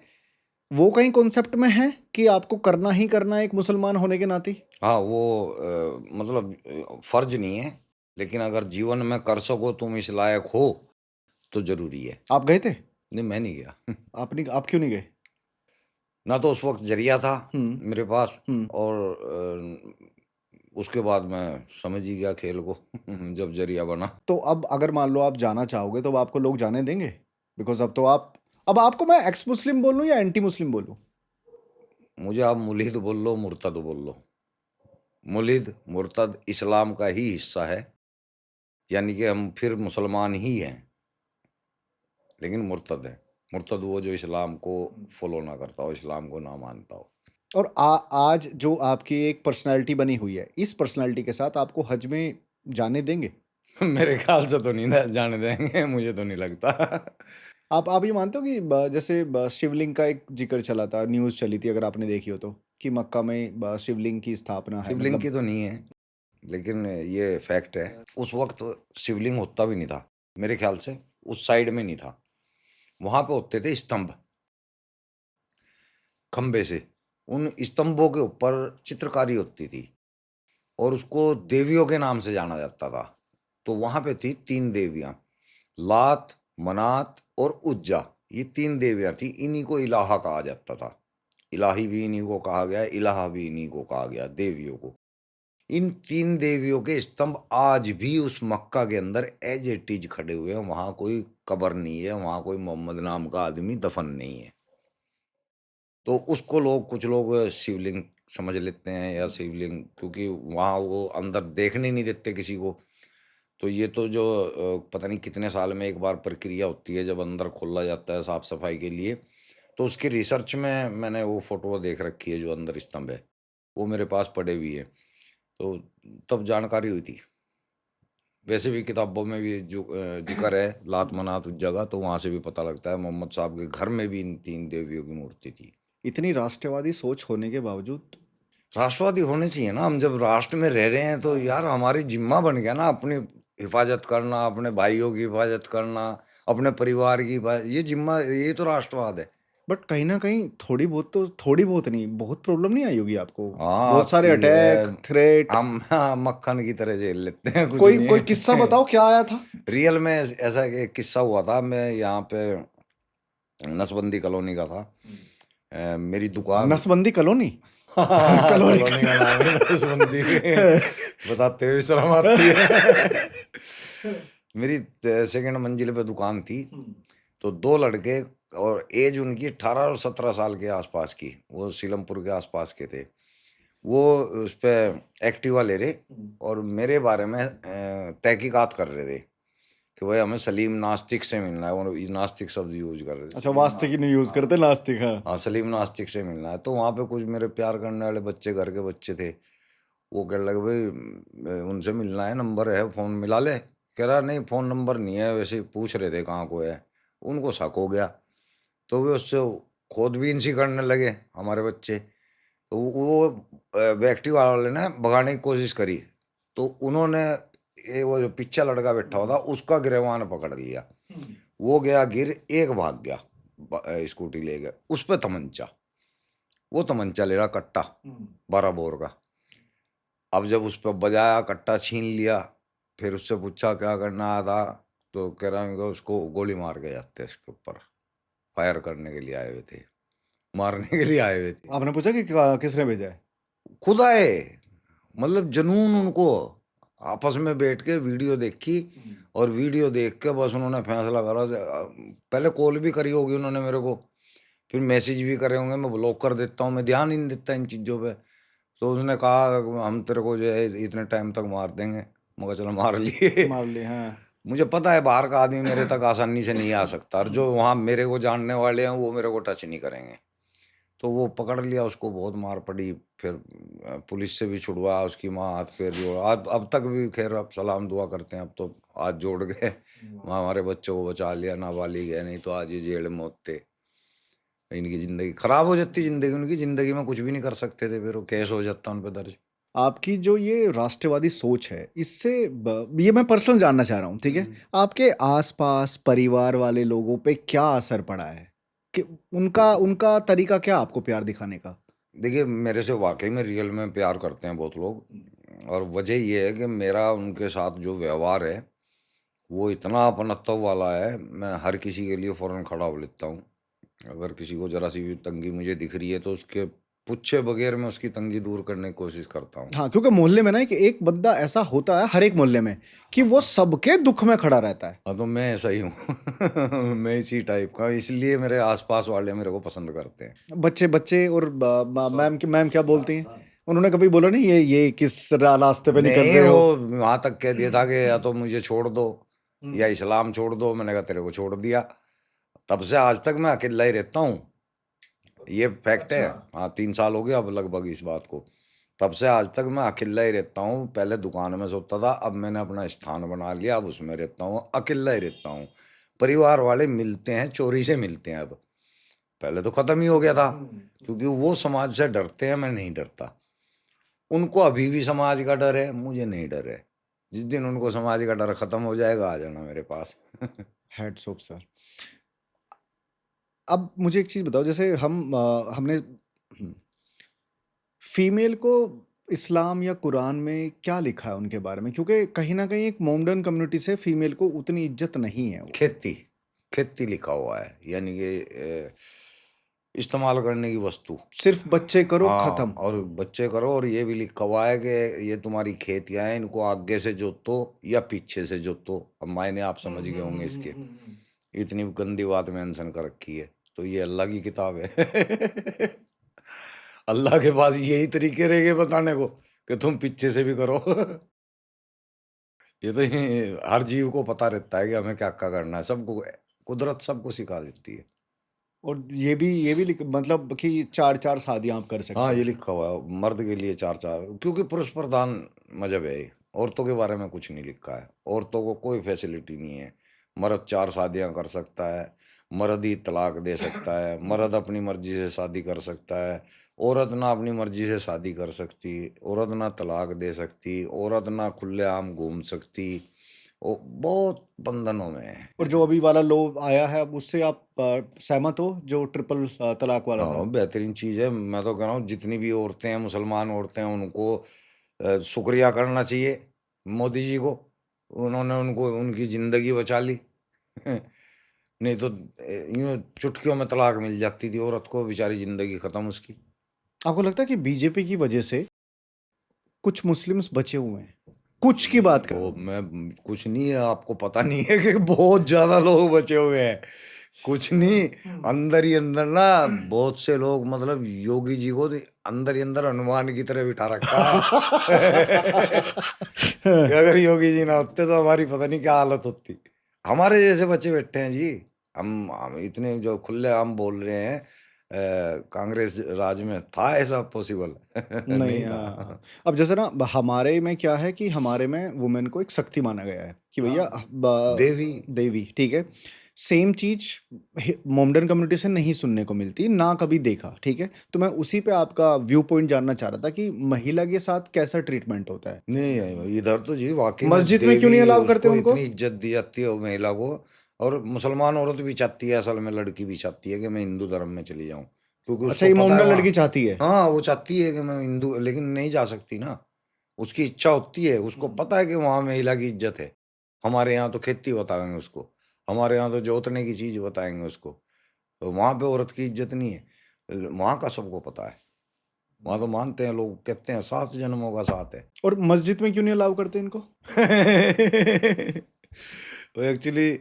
वो कहीं कॉन्सेप्ट में है कि आपको करना ही करना है एक मुसलमान होने के नाते। हाँ, वो मतलब फर्ज नहीं है, लेकिन अगर जीवन में कर सको, तुम इस लायक हो, तो जरूरी है। आप गए थे? नहीं, मैं नहीं गया। आप क्यों नहीं गए? ना तो उस वक्त जरिया था हम्म। मेरे पास, हम्म। और उसके बाद मैं समझ ही गया खेल को। जब जरिया बना। तो अब अगर मान लो आप जाना चाहोगे तो अब आपको लोग जाने देंगे? बिकॉज अब तो आप, अब आपको मैं एक्स मुस्लिम बोलूं या एंटी मुस्लिम बोलूं? मुझे आप मुल्हिद बोल लो, मुर्तद बोल लो। मुल्हिद मुर्तद इस्लाम का ही हिस्सा है, यानी कि हम फिर मुसलमान ही हैं, लेकिन मुर्तद है। मुर्तद वो जो इस्लाम को फॉलो ना करता हो, इस्लाम को ना मानता हो। और आज जो आपकी एक पर्सनालिटी बनी हुई है, इस पर्सनालिटी के साथ आपको हज में जाने देंगे? मेरे ख्याल से तो नहीं जाने देंगे, मुझे तो नहीं लगता। आप ये मानते हो कि जैसे शिवलिंग का एक जिक्र चला था, न्यूज़ चली थी, अगर आपने देखी हो तो, कि मक्का में शिवलिंग की स्थापना है, शिवलिंग की मतलब। तो नहीं है, लेकिन ये फैक्ट है, उस वक्त शिवलिंग होता भी नहीं था मेरे ख्याल से, उस साइड में नहीं था। वहां पे होते थे स्तंभ, खंबे से। उन स्तंभों के ऊपर चित्रकारी होती थी, और उसको देवियों के नाम से जाना जाता था। तो वहां पे थी 3 देवियां, लात, मनात और उज्जा। ये 3 देवियां थी, इन्हीं को इलाहा कहा जाता था। इलाही भी इन्हीं को कहा गया, इलाहा भी इन्हीं को कहा गया, देवियों को। इन 3 देवियों के स्तंभ आज भी उस मक्का के अंदर एज इट इज खड़े हुए हैं। वहां कोई कब्र नहीं है, वहां कोई मोहम्मद नाम का आदमी दफन नहीं है। तो उसको लोग, कुछ लोग शिवलिंग समझ लेते हैं, या शिवलिंग, क्योंकि वहाँ वो अंदर देखने नहीं देते किसी को। तो ये तो जो पता नहीं कितने साल में एक बार प्रक्रिया होती है, जब अंदर खोला जाता है साफ सफाई के लिए। तो उसकी रिसर्च में मैंने वो फोटो देख रखी है, जो अंदर स्तंभ है वो मेरे पास पड़े हुई है। तो तब जानकारी हुई थी। वैसे भी किताबों में भी जो जिक्र है लात मनात उस जगह, तो वहां से भी पता लगता है मोहम्मद साहब के घर में भी इन 3 देवियों की मूर्ति थी। इतनी राष्ट्रवादी सोच होने के बावजूद। राष्ट्रवादी होने चाहिए ना, हम जब राष्ट्र में रह रहे हैं तो यार हमारी जिम्मा बन गया ना, अपनी हिफाजत करना, अपने भाइयों की हिफाजत करना, अपने परिवार की ये जिम्मा, ये तो राष्ट्रवाद है। बट कहीं ना कहीं थोड़ी बहुत तो, थोड़ी बहुत नहीं, बहुत प्रॉब्लम नहीं आई होगी आपको? हाँ, बहुत सारे आती है। Attack, threat. हम हाँ, मक्खन की तरह झेल लेते हैं, कुछ कोई नहीं कोई किस्सा है। बताओ, क्या आया था? रियल में ऐसा एक किस्सा हुआ था। मैं यहाँ पे नसबंदी कॉलोनी का था। मेरी दुकान। नसबंदी कॉलोनी? हाँ, कॉलोनी कॉलोनी का नाम है नसबंदी। बताते हुए शर्म आती है। मेरी सेकंड मंजिल पे दुकान थी। तो 2 लड़के, और एज उनकी 18 और 17 साल के आसपास की, वो सीलमपुर के आसपास के थे। वो उस पे एक्टिवा ले रहे, और मेरे बारे में तहकीकात कर रहे थे कि भाई हमें सलीम नास्तिक से मिलना है। वो ये नास्तिक शब्द यूज कर रहे थे, अच्छा, सलीम वास्ते की नहीं यूज करते, नास्तिक, हाँ। हाँ, सलीम नास्तिक से मिलना है। तो वहाँ पे कुछ मेरे प्यार करने वाले बच्चे, घर के बच्चे थे। वो कहने लगे भाई उनसे मिलना है, नंबर है, फ़ोन मिला ले। कह रहा नहीं, फ़ोन नंबर नहीं है, वैसे ही पूछ रहे थे कहाँ को है। उनको शक हो गया, तो वे उससे खोदबीन सी करने लगे हमारे बच्चे। तो वो एक्टिवा वाले ने भगाने की कोशिश करी। तो उन्होंने, ये वो जो पीछे लड़का बैठा हुआ था, उसका गिरवान पकड़ लिया। वो गया गिर, एक भाग गया, स्कूटी ले गया, उस पे तमंचा। वो तमंचा ले रहा, कट्टा 12 बोर का। अब जब उस पर बजाया, कट्टा छीन लिया, फिर उससे पूछा क्या करना आया था, तो कह रहा है कि उसको गोली मार के जाते हैं, इसके ऊपर फायर करने के लिए आए हुए थे, मारने के लिए आए हुए थे। आपने पूछा कि किसने भेजा है? खुद आए, मतलब जुनून उनको। आपस में बैठ के वीडियो देखी, और वीडियो देख के बस उन्होंने फैसला करा। पहले कॉल भी करी होगी उन्होंने मेरे को, फिर मैसेज भी करे होंगे, मैं ब्लॉक कर देता हूँ, मैं ध्यान ही नहीं देता इन चीज़ों पे। तो उसने कहा हम तेरे को जो है इतने टाइम तक मार देंगे, मगर चलो मार लिए। मार लिए, हाँ। मुझे पता है बाहर का आदमी मेरे तक आसानी से नहीं आ सकता, और जो वहाँ मेरे को जानने वाले हैं वो मेरे को टच नहीं करेंगे। तो वो पकड़ लिया, उसको बहुत मार पड़ी। फिर पुलिस से भी छुड़वा, उसकी माँ हाथ पैर जोड़, अब तक भी खैर अब सलाम दुआ करते हैं, अब तो हाथ जोड़ गए, माँ हमारे बच्चों को बचा लिया, नाबालिग है, नहीं तो आज ये जेल में होते। इनकी ज़िंदगी खराब हो जाती, ज़िंदगी उनकी ज़िंदगी में कुछ भी नहीं कर सकते थे, फिर वो केस हो जाता उन पे दर्ज। आपकी जो ये राष्ट्रवादी सोच है, इससे ये मैं पर्सनल जानना चाह रहा हूँ, ठीक है? आपके आसपास परिवार वाले लोगों पे क्या असर पड़ा है कि उनका उनका तरीका क्या आपको प्यार दिखाने का? देखिए, मेरे से वाक़ई में रियल में प्यार करते हैं बहुत लोग, और वजह ये है कि मेरा उनके साथ जो व्यवहार है, वो इतना अपनत्व वाला है, मैं हर किसी के लिए फ़ौरन खड़ा हो लेता हूँ। अगर किसी को ज़रा-सी भी तंगी मुझे दिख रही है, तो उसके पूछे बगैर मैं उसकी तंगी दूर करने की कोशिश करता हूँ। हाँ, क्योंकि मोहल्ले में ना एक बंदा ऐसा होता है हर एक मोहल्ले में कि वो सबके दुख में खड़ा रहता है। हाँ, तो मैं ऐसा ही हूँ। मैं इसी टाइप का, इसलिए मेरे आस-पास वाले मेरे को पसंद करते हैं। बच्चे और मैम क्या बोलती हैं? उन्होंने कभी बोला नहीं ये किस रास्ते पे निकल नहीं, रहे हो? वो वहाँ तक कह दिया था कि या तो मुझे छोड़ दो या इस्लाम छोड़ दो। मैंने कहा तेरे को छोड़ दिया। तब से आज तक मैं अकेला ही रहता हूँ। ये फैक्ट है। हाँ, 3 साल हो गए अब लगभग इस बात को। तब से आज तक मैं अकेला ही रहता हूँ। पहले दुकान में सोता था, अब मैंने अपना स्थान बना लिया, अब उसमें रहता हूँ, अकेला ही रहता हूँ। परिवार वाले मिलते हैं, चोरी से मिलते हैं अब। पहले तो खत्म ही हो गया था, क्योंकि वो समाज से डरते हैं, मैं नहीं डरता। उनको अभी भी समाज का डर है, मुझे नहीं डर है। जिस दिन उनको समाज का डर खत्म हो जाएगा, आ जाना मेरे पास। Hats off sir. अब मुझे एक चीज़ बताओ, जैसे हमने फीमेल को इस्लाम या कुरान में क्या लिखा है उनके बारे में? क्योंकि कहीं न कहीं एक मोमडन कम्युनिटी से फीमेल को उतनी इज़्ज़त नहीं है। खेती, खेती लिखा हुआ है, यानी कि इस्तेमाल करने की वस्तु। सिर्फ़ बच्चे करो, हाँ, खत्म। और बच्चे करो, और ये भी लिखा हुआ है कि ये तुम्हारी खेतियाँ हैं, इनको आगे से जोतो या पीछे से जोतो। अब मायने आप समझ गए होंगे इसके। इतनी गंदी बात मेंशन कर रखी है, तो ये अल्लाह की किताब है। अल्लाह के पास यही तरीके रह गए बताने को कि तुम पीछे से भी करो। ये तो हर जीव को पता रहता है कि हमें क्या-क्या करना है, सबको कुदरत सबको सिखा देती है। और ये भी मतलब कि 4-4 शादियाँ आप कर हाँ, सकते ये हैं। लिखा हुआ है, मर्द के लिए 4-4, क्योंकि पुरुष प्रधान मज़हब है ये, औरतों के बारे में कुछ नहीं लिखा है, औरतों को कोई फैसिलिटी नहीं है। मर्द 4 शादियाँ कर सकता है, मर्द ही तलाक दे सकता है, मर्द अपनी मर्ज़ी से शादी कर सकता है, औरत ना अपनी मर्ज़ी से शादी कर सकती, औरत ना तलाक दे सकती, औरत ना खुलेआम घूम सकती, वो बहुत बंधनों में है। और जो अभी वाला लॉ आया है, अब उससे आप सहमत हो, जो ट्रिपल तलाक वाला हाँ, था? बेहतरीन चीज़ है। मैं तो कह रहा हूँ जितनी भी औरतें हैं, मुसलमान औरतें हैं, उनको शुक्रिया करना चाहिए मोदी जी को। उन्होंने उनको उनकी ज़िंदगी बचा ली। नहीं तो यूँ चुटकियों में तलाक मिल जाती थी औरत को, बेचारी ज़िंदगी ख़त्म उसकी। आपको लगता है कि बीजेपी की वजह से कुछ मुस्लिम्स बचे हुए हैं? कुछ की बात कर रहा वो हूँ। मैं कुछ नहीं है, आपको पता नहीं है कि बहुत ज़्यादा लोग बचे हुए हैं। कुछ नहीं, अंदर ही अंदर ना बहुत से लोग, मतलब योगी जी को तो अंदर ही अंदर हनुमान की तरह बिठा रखा है। कि अगर योगी जी ना होते तो हमारी पता नहीं क्या हालत होती। हमारे जैसे बच्चे बैठे हैं जी। हम इतने जो खुलेआम बोल रहे हैं, कांग्रेस राज में था ऐसा पॉसिबल? नहीं, नहीं हाँ। था। अब जैसे ना हमारे में क्या है कि हमारे में वुमेन को एक शक्ति माना गया है कि भैया देवी। देवी, ठीक है। सेम चीज मोमडन कम्युनिटी से नहीं सुनने को मिलती, ना कभी देखा, ठीक है। तो मैं उसी पे आपका व्यू पॉइंट जानना चाह रहा था कि महिला के साथ कैसा ट्रीटमेंट होता है? नहीं, इधर तो जी वाक़ई में मस्जिद में क्यों देवी, नहीं अलाउ करते उसको उनको? इतनी इज़्ज़त दी जाती है वो महिला को। और मुसलमान औरत भी चाहती है, असल में लड़की भी चाहती है कि मैं हिंदू धर्म में चली जाऊँ। क्योंकि अच्छा, उसको ये पता है मोमडन वहाँ। लड़की चाहती है। हाँ, वो चाहती है कि मैं हिंदू, लेकिन नहीं जा सकती ना। उसकी इच्छा होती है, उसको पता है कि वहाँ महिला की इज़्ज़त है। हमारे यहाँ तो खेती बताएँगे उसको, हमारे यहाँ तो जोतने की चीज़ बताएँगे उसको, तो वहाँ पे औरत की इज़्ज़त नहीं है। वहाँ का सबको पता है, वहाँ तो मानते हैं लोग, कहते हैं 7 जन्मों का साथ है। और मस्जिद में क्यों नहीं अलाउ करते इनको? वो एक्चुअली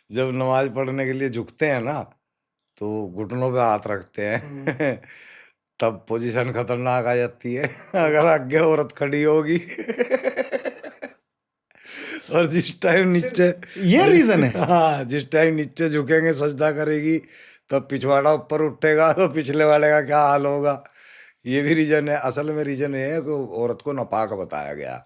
जब नमाज़ पढ़ने के लिए झुकते हैं ना, तो घुटनों पे हाथ रखते हैं। तब पोजीशन खतरनाक आ जाती है। अगर आगे औरत खड़ी होगी और जिस टाइम नीचे ये रीजन है? हाँ, जिस टाइम नीचे झुकेंगे सजदा करेगी, तब पिछवाड़ा ऊपर उठेगा तो पिछले वाले का क्या हाल होगा। ये भी रीजन है। असल में रीजन ये है कि औरत को नापाक बताया गया,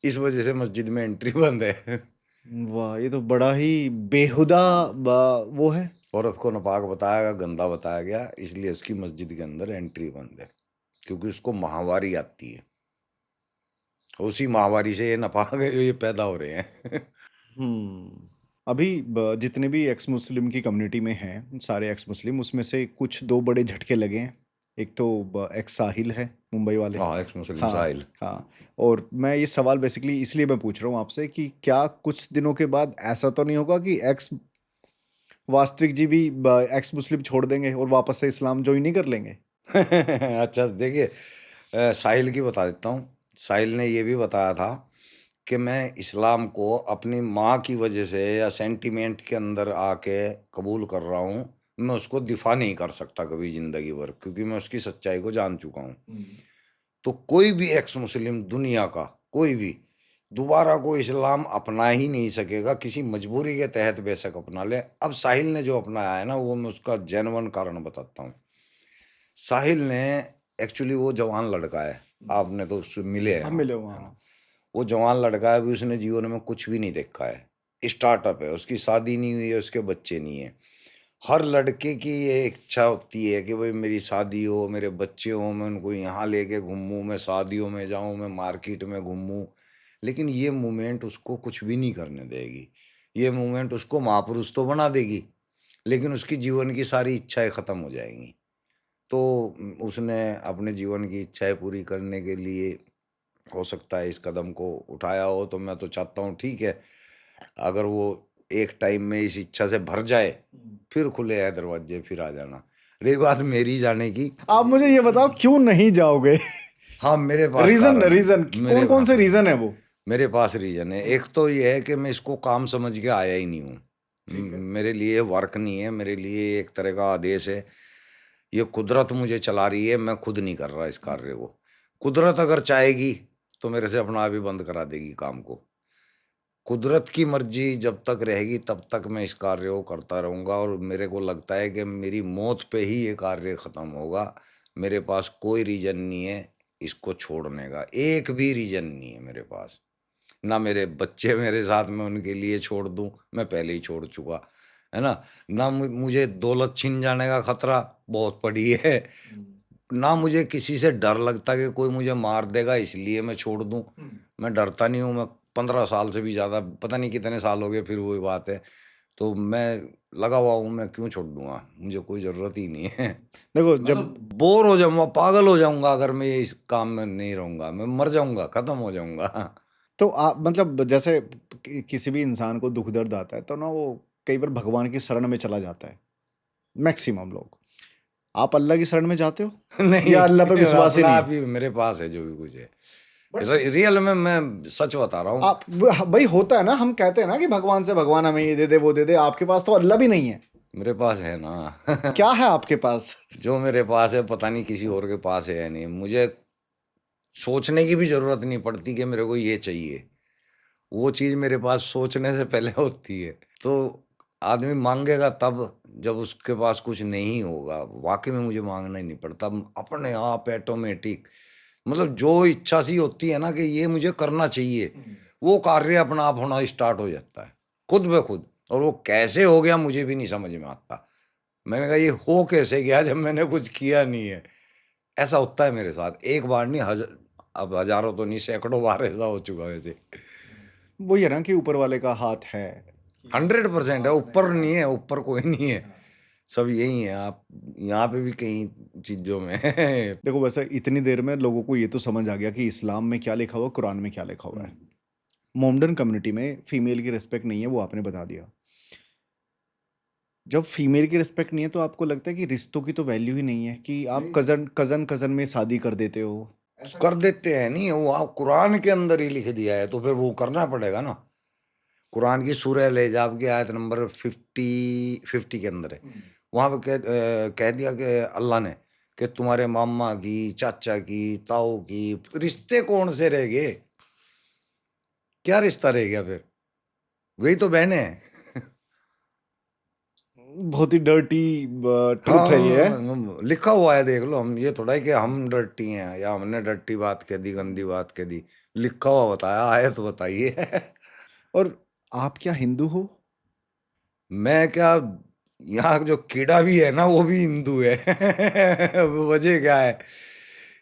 इस वजह से मस्जिद में एंट्री बंद है। वाह, ये तो बड़ा ही बेहुदा वो है। औरत को नापाक बताया गया, गंदा बताया गया, इसलिए उसकी मस्जिद के अंदर एंट्री बंद है, क्योंकि उसको माहवारी आती है। उसी माहवारी से ये नापाक ये पैदा हो रहे हैं। अभी जितने भी एक्स मुस्लिम की कम्युनिटी में हैं, सारे एक्स मुस्लिम, उसमें से कुछ दो बड़े झटके लगे हैं। एक तो एक्स साहिल है, मुंबई वाले। हाँ, एक्स मुस्लिम हाँ साहिल। हाँ। और मैं ये सवाल बेसिकली इसलिए मैं पूछ रहा हूँ आपसे कि क्या कुछ दिनों के बाद ऐसा तो नहीं होगा कि एक्स वास्तविक जी भी एक्स मुस्लिम छोड़ देंगे और वापस से इस्लाम ज्वाइन नहीं कर लेंगे? अच्छा देखिए, साहिल की बता देता हूँ। साहिल ने ये भी बताया था कि मैं इस्लाम को अपनी माँ की वजह से या सेंटिमेंट के अंदर आके कबूल कर रहा हूँ। मैं उसको दिफा नहीं कर सकता कभी ज़िंदगी भर, क्योंकि मैं उसकी सच्चाई को जान चुका हूँ। तो कोई भी एक्स मुस्लिम दुनिया का कोई भी दोबारा कोई इस्लाम अपना ही नहीं सकेगा, किसी मजबूरी के तहत बेशक अपना ले। अब साहिल ने जो अपनाया है ना, वो मैं उसका जेन्युइन कारण बताता हूँ। साहिल ने एक्चुअली वो जवान लड़का है, आपने तो उससे मिले हैं, हम हाँ, मिले है ना? वहाँ। वो जवान लड़का है, अभी उसने जीवन में कुछ भी नहीं देखा है। स्टार्टअप है, उसकी शादी नहीं हुई है, उसके बच्चे नहीं है। हर लड़के की ये इच्छा होती है कि भाई मेरी शादी हो, मेरे बच्चे हों, मैं उनको यहाँ लेके घूमूं, मैं शादियों में जाऊं, मैं मार्केट में घूमूं। लेकिन ये मूवमेंट उसको कुछ भी नहीं करने देगी। ये मूवमेंट उसको महापुरुष तो बना देगी, लेकिन उसकी जीवन की सारी इच्छाएं खत्म हो जाएंगी। तो उसने अपने जीवन की इच्छाएं पूरी करने के लिए हो सकता है इस कदम को उठाया हो, तो मैं तो चाहता हूँ ठीक है, अगर वो एक टाइम में इस इच्छा से भर जाए, फिर खुले हैं दरवाजे, फिर आ जाना। रही बात मेरी जाने की, आप मुझे ये बताओ क्यों नहीं जाओगे? हाँ मेरे पास रीजन कारण है। रीजन मेरे कौन कौन से रीजन है वो? मेरे पास रीजन है। एक तो ये है कि मैं इसको काम समझ के आया ही नहीं हूँ। ठीक है। मेरे लिए वर्क नहीं है, मेरे लिए एक तरह का आदेश है। ये कुदरत मुझे चला रही है, मैं खुद नहीं कर रहा इस कार्य को। कुदरत अगर चाहेगी तो मेरे से अपना आप ही बंद करा देगी काम को। कुदरत की मर्जी जब तक रहेगी तब तक मैं इस कार्य को करता रहूँगा, और मेरे को लगता है कि मेरी मौत पे ही ये कार्य ख़त्म होगा। मेरे पास कोई रीज़न नहीं है इसको छोड़ने का, एक भी रीज़न नहीं है मेरे पास। ना मेरे बच्चे मेरे साथ में उनके लिए छोड़ दूँ, मैं पहले ही छोड़ चुका, है ना? ना मुझे दौलत छिन जाने का खतरा बहुत पड़ी है, ना मुझे किसी से डर लगता कि कोई मुझे मार देगा इसलिए मैं छोड़ दूँ। मैं डरता नहीं हूँ, मैं 15 साल से भी ज़्यादा, पता नहीं कितने साल हो गए, फिर वही बात है। तो मैं लगा हुआ हूँ, मैं क्यों छोड़ दूँगा? मुझे कोई ज़रूरत ही नहीं है। देखो मैं तो जब बोर हो जाऊँगा, पागल हो जाऊँगा अगर मैं इस काम में नहीं रहूँगा, मैं मर जाऊँगा, खत्म हो जाऊँगा। तो आप मतलब जैसे किसी भी इंसान को दुख दर्द आता है तो ना वो कई बार भगवान की शरण में चला जाता है, मैक्सिमम लोग। आप अल्लाह की शरण में जाते हो नहीं, या अल्लाह पे विश्वास ही अपना नहीं आप है? ही मेरे पास है जो भी कुछ है। बट रियल में मैं सच बता रहा हूँ। आप भाई होता है ना, हम कहते हैं ना कि भगवान से, भगवान हमें ये दे दे वो दे दे, आपके पास तो अल्लाह भी नहीं है। मेरे पास है ना। क्या है आपके पास? जो मेरे पास है पता नहीं किसी और के पास है या नहीं। मुझे सोचने की भी ज़रूरत नहीं पड़ती कि मेरे को ये चाहिए। वो चीज़ मेरे पास सोचने से पहले होती है। तो आदमी माँगेगा तब जब उसके पास कुछ नहीं होगा। वाक़ई में मुझे माँगना ही नहीं पड़ता। अपने आप ऑटोमेटिक, मतलब जो इच्छा सी होती है ना कि ये मुझे करना चाहिए, वो कार्य अपना आप होना स्टार्ट हो जाता है, खुद ब खुद। और वो कैसे हो गया मुझे भी नहीं समझ में आता। मैंने कहा ये हो कैसे गया जब मैंने कुछ किया नहीं है? ऐसा होता है मेरे साथ। एक बार नहीं, अब हज़ारों तो नहीं, सैकड़ों बार ऐसा हो चुका है वैसे। वो ये ना कि ऊपर वाले का हाथ है कि 100% है, आपने ऊपर नहीं है, ऊपर कोई नहीं है। सब यही है। आप यहाँ पे भी कई चीज़ों में देखो वैसे इतनी देर में लोगों को ये तो समझ आ गया कि इस्लाम में क्या लिखा हुआ है, कुरान में क्या लिखा हुआ है। मोमडन कम्युनिटी में फीमेल की रिस्पेक्ट नहीं है, वो आपने बता दिया। जब फीमेल की रिस्पेक्ट नहीं है तो आपको लगता है कि रिश्तों की तो वैल्यू ही नहीं है कि आप नहीं, कजन कजन कजन में शादी कर देते हो। कर देते हैं, नहीं वो आप कुरान के अंदर ही लिख दिया है तो फिर वो करना पड़ेगा ना। कुरान की सूरह लेजाब की आयत नंबर 50 के अंदर है। वहाँ पे कह दिया कि अल्लाह ने कि तुम्हारे मामा की, चाचा की, ताऊ की रिश्ते कौन से रह गए? क्या रिश्ता रह गया फिर? वही तो बहने हैं। बहुत ही डर्टी ट्रुथ है ये। लिखा हुआ है, देख लो। हम ये थोड़ा है कि हम डर्टी हैं या हमने डर्टी बात कह दी, गंदी बात कह दी। लिखा हुआ बताया, आए तो बताइए। और आप क्या हिंदू हो? मैं क्या, यहाँ जो कीड़ा भी है ना वो भी हिंदू है। वजह क्या है?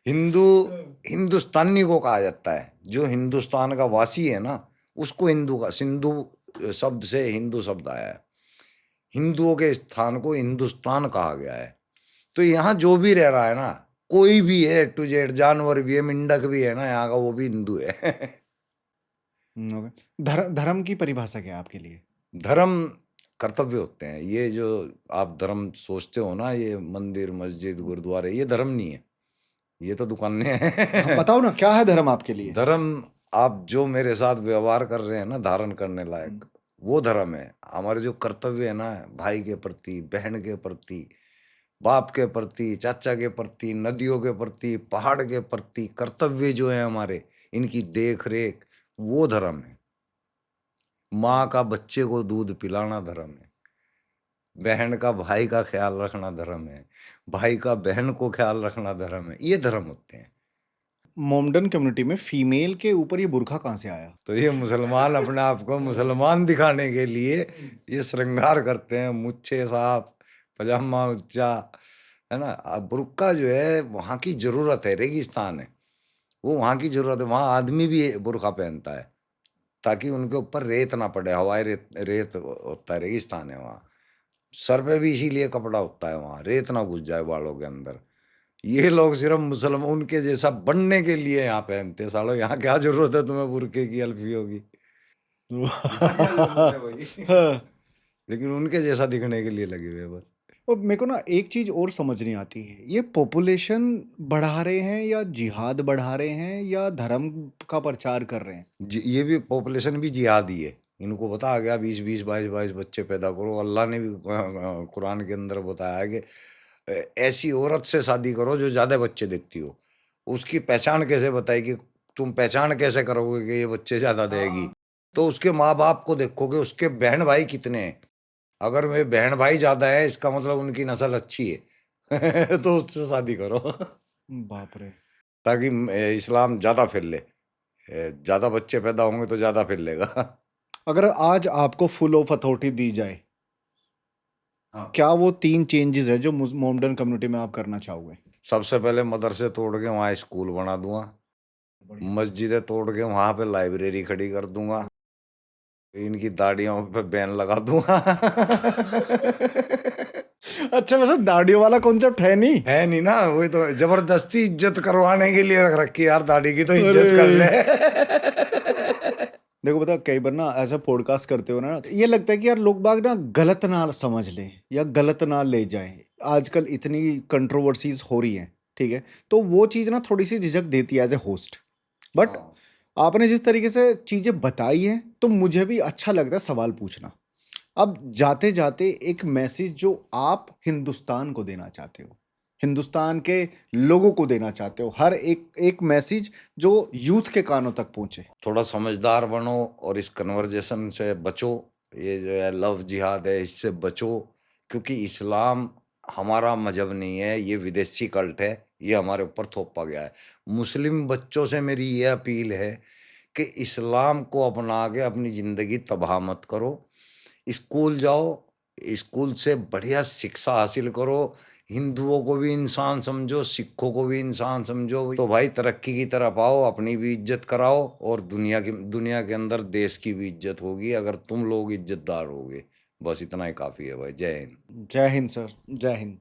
हिंदू हिंदुस्तानी को कहा जाता है। जो हिंदुस्तान का वासी है ना उसको हिंदू का, सिंधु शब्द से हिंदू शब्द आया है। हिंदुओं के स्थान को हिंदुस्तान कहा गया है। तो यहाँ जो भी रह रहा है ना, कोई भी है, टू जेड जानवर भी है, मेंढक भी है ना यहाँ का, वो भी हिंदू है। ओके। धर्म की परिभाषा क्या है आपके लिए? धर्म कर्तव्य होते हैं। ये जो आप धर्म सोचते हो ना, ये मंदिर मस्जिद गुरुद्वारे, ये धर्म नहीं है, ये तो दुकानें हाँ, हैं। बताओ ना क्या है धर्म आपके लिए? धर्म, आप जो मेरे साथ व्यवहार कर रहे हैं ना धारण करने लायक, वो धर्म है। हमारे जो कर्तव्य है ना, भाई के प्रति, बहन के प्रति, बाप के प्रति, चाचा के प्रति, नदियों के प्रति, पहाड़ के प्रति कर्तव्य जो है हमारे, इनकी देख रेख, वो धर्म है। माँ का बच्चे को दूध पिलाना धर्म है। बहन का भाई का ख्याल रखना धर्म है। भाई का बहन को ख्याल रखना धर्म है। ये धर्म होते हैं। मोमडन कम्युनिटी में फीमेल के ऊपर ये बुर्का कहाँ से आया? तो ये मुसलमान अपने आप को मुसलमान दिखाने के लिए ये श्रृंगार करते हैं, मुच्छे साफ, पजामा ऊंचा, है ना। अब बुर्का जो है वहाँ की जरूरत है, रेगिस्तान है वो, वहाँ की जरूरत है। वहाँ आदमी भी बुर्का पहनता है ताकि उनके ऊपर रेत ना पड़े, हवाई रेत, रेत होता है, रेगिस्तान है वहाँ। सर पे भी इसीलिए कपड़ा होता है वहाँ, रेत ना घुस जाए बालों के अंदर। ये लोग सिर्फ मुसलमान उनके जैसा बनने के लिए यहाँ पहनते हैं। सालो यहाँ क्या जरूरत है तुम्हें बुर्के की, अल्फियों की? यहाँ क्या जरूरत है भाई? हाँ। लेकिन उनके जैसा दिखने के लिए लगे हुए हैं बस। और मेरे को ना एक चीज और समझ नहीं आती है, ये पॉपुलेशन बढ़ा रहे हैं या जिहाद बढ़ा रहे हैं या धर्म का प्रचार कर रहे हैं? ये भी पॉपुलेशन भी जिहादी है। इनको बता गया 20-20, 22-22 बच्चे पैदा करो। अल्लाह ने भी कुरान के अंदर बताया है कि ऐसी औरत से शादी करो जो ज्यादा बच्चे देती हो। उसकी पहचान कैसे बताएगी? तुम पहचान कैसे करोगे कि ये बच्चे ज्यादा देगी? तो उसके माँ बाप को देखोगे, उसके बहन भाई कितने हैं। अगर मेरे बहन भाई ज्यादा है इसका मतलब उनकी नस्ल अच्छी है। तो उससे शादी करो। बाप रे। ताकि इस्लाम ज्यादा फैल ले। ज्यादा बच्चे पैदा होंगे तो ज्यादा फैलेगा। अगर आज आपको फुल ऑफ अथॉरिटी दी जाए, हाँ। क्या वो 3 चेंजेस है जो मोमडन कम्युनिटी में आप करना चाहोगे? सबसे पहले मदरसे तोड़ के वहाँ स्कूल बना दूंगा। मस्जिदें तोड़ के वहां पे लाइब्रेरी खड़ी कर दूंगा। इनकी दाढ़ियों पे बैन लगा दूंगा। अच्छा, वैसे दाढ़ियों वाला कॉन्सेप्ट है नहीं। है नहीं ना, वही तो जबरदस्ती इज्जत करवाने के लिए रख रखी है यार, दाढ़ी की तो इज्जत कर अरे ले। देखो, पता कई बार ना ऐसा पॉडकास्ट करते हो ना, तो ये लगता है कि यार लोग बाग ना गलत ना समझ लें या गलत ना ले जाएं। आजकल इतनी कंट्रोवर्सीज हो रही हैं, ठीक है, तो वो चीज़ ना थोड़ी सी झिझक देती है एज ए होस्ट। बट हाँ। आपने जिस तरीके से चीज़ें बताई हैं तो मुझे भी अच्छा लगता है सवाल पूछना। अब जाते जाते एक मैसेज जो आप हिंदुस्तान को देना चाहते हो, हिंदुस्तान के लोगों को देना चाहते हो, हर एक एक मैसेज जो यूथ के कानों तक पहुंचे। थोड़ा समझदार बनो और इस कन्वर्जेशन से बचो। ये जो है लव जिहाद है, इससे बचो। क्योंकि इस्लाम हमारा मजहब नहीं है, ये विदेशी कल्ट है, ये हमारे ऊपर थोपा गया है। मुस्लिम बच्चों से मेरी ये अपील है कि इस्लाम को अपना के अपनी ज़िंदगी तबाह मत करो। स्कूल जाओ, स्कूल से बढ़िया शिक्षा हासिल करो। हिंदुओं को भी इंसान समझो, सिखों को भी इंसान समझो। तो भाई तरक्की की तरफ आओ, अपनी भी इज्जत कराओ और दुनिया के अंदर देश की भी इज्जत होगी अगर तुम लोग इज्जतदार होगे। बस इतना ही काफ़ी है भाई। जय हिंद। जय हिंद सर, जय हिंद।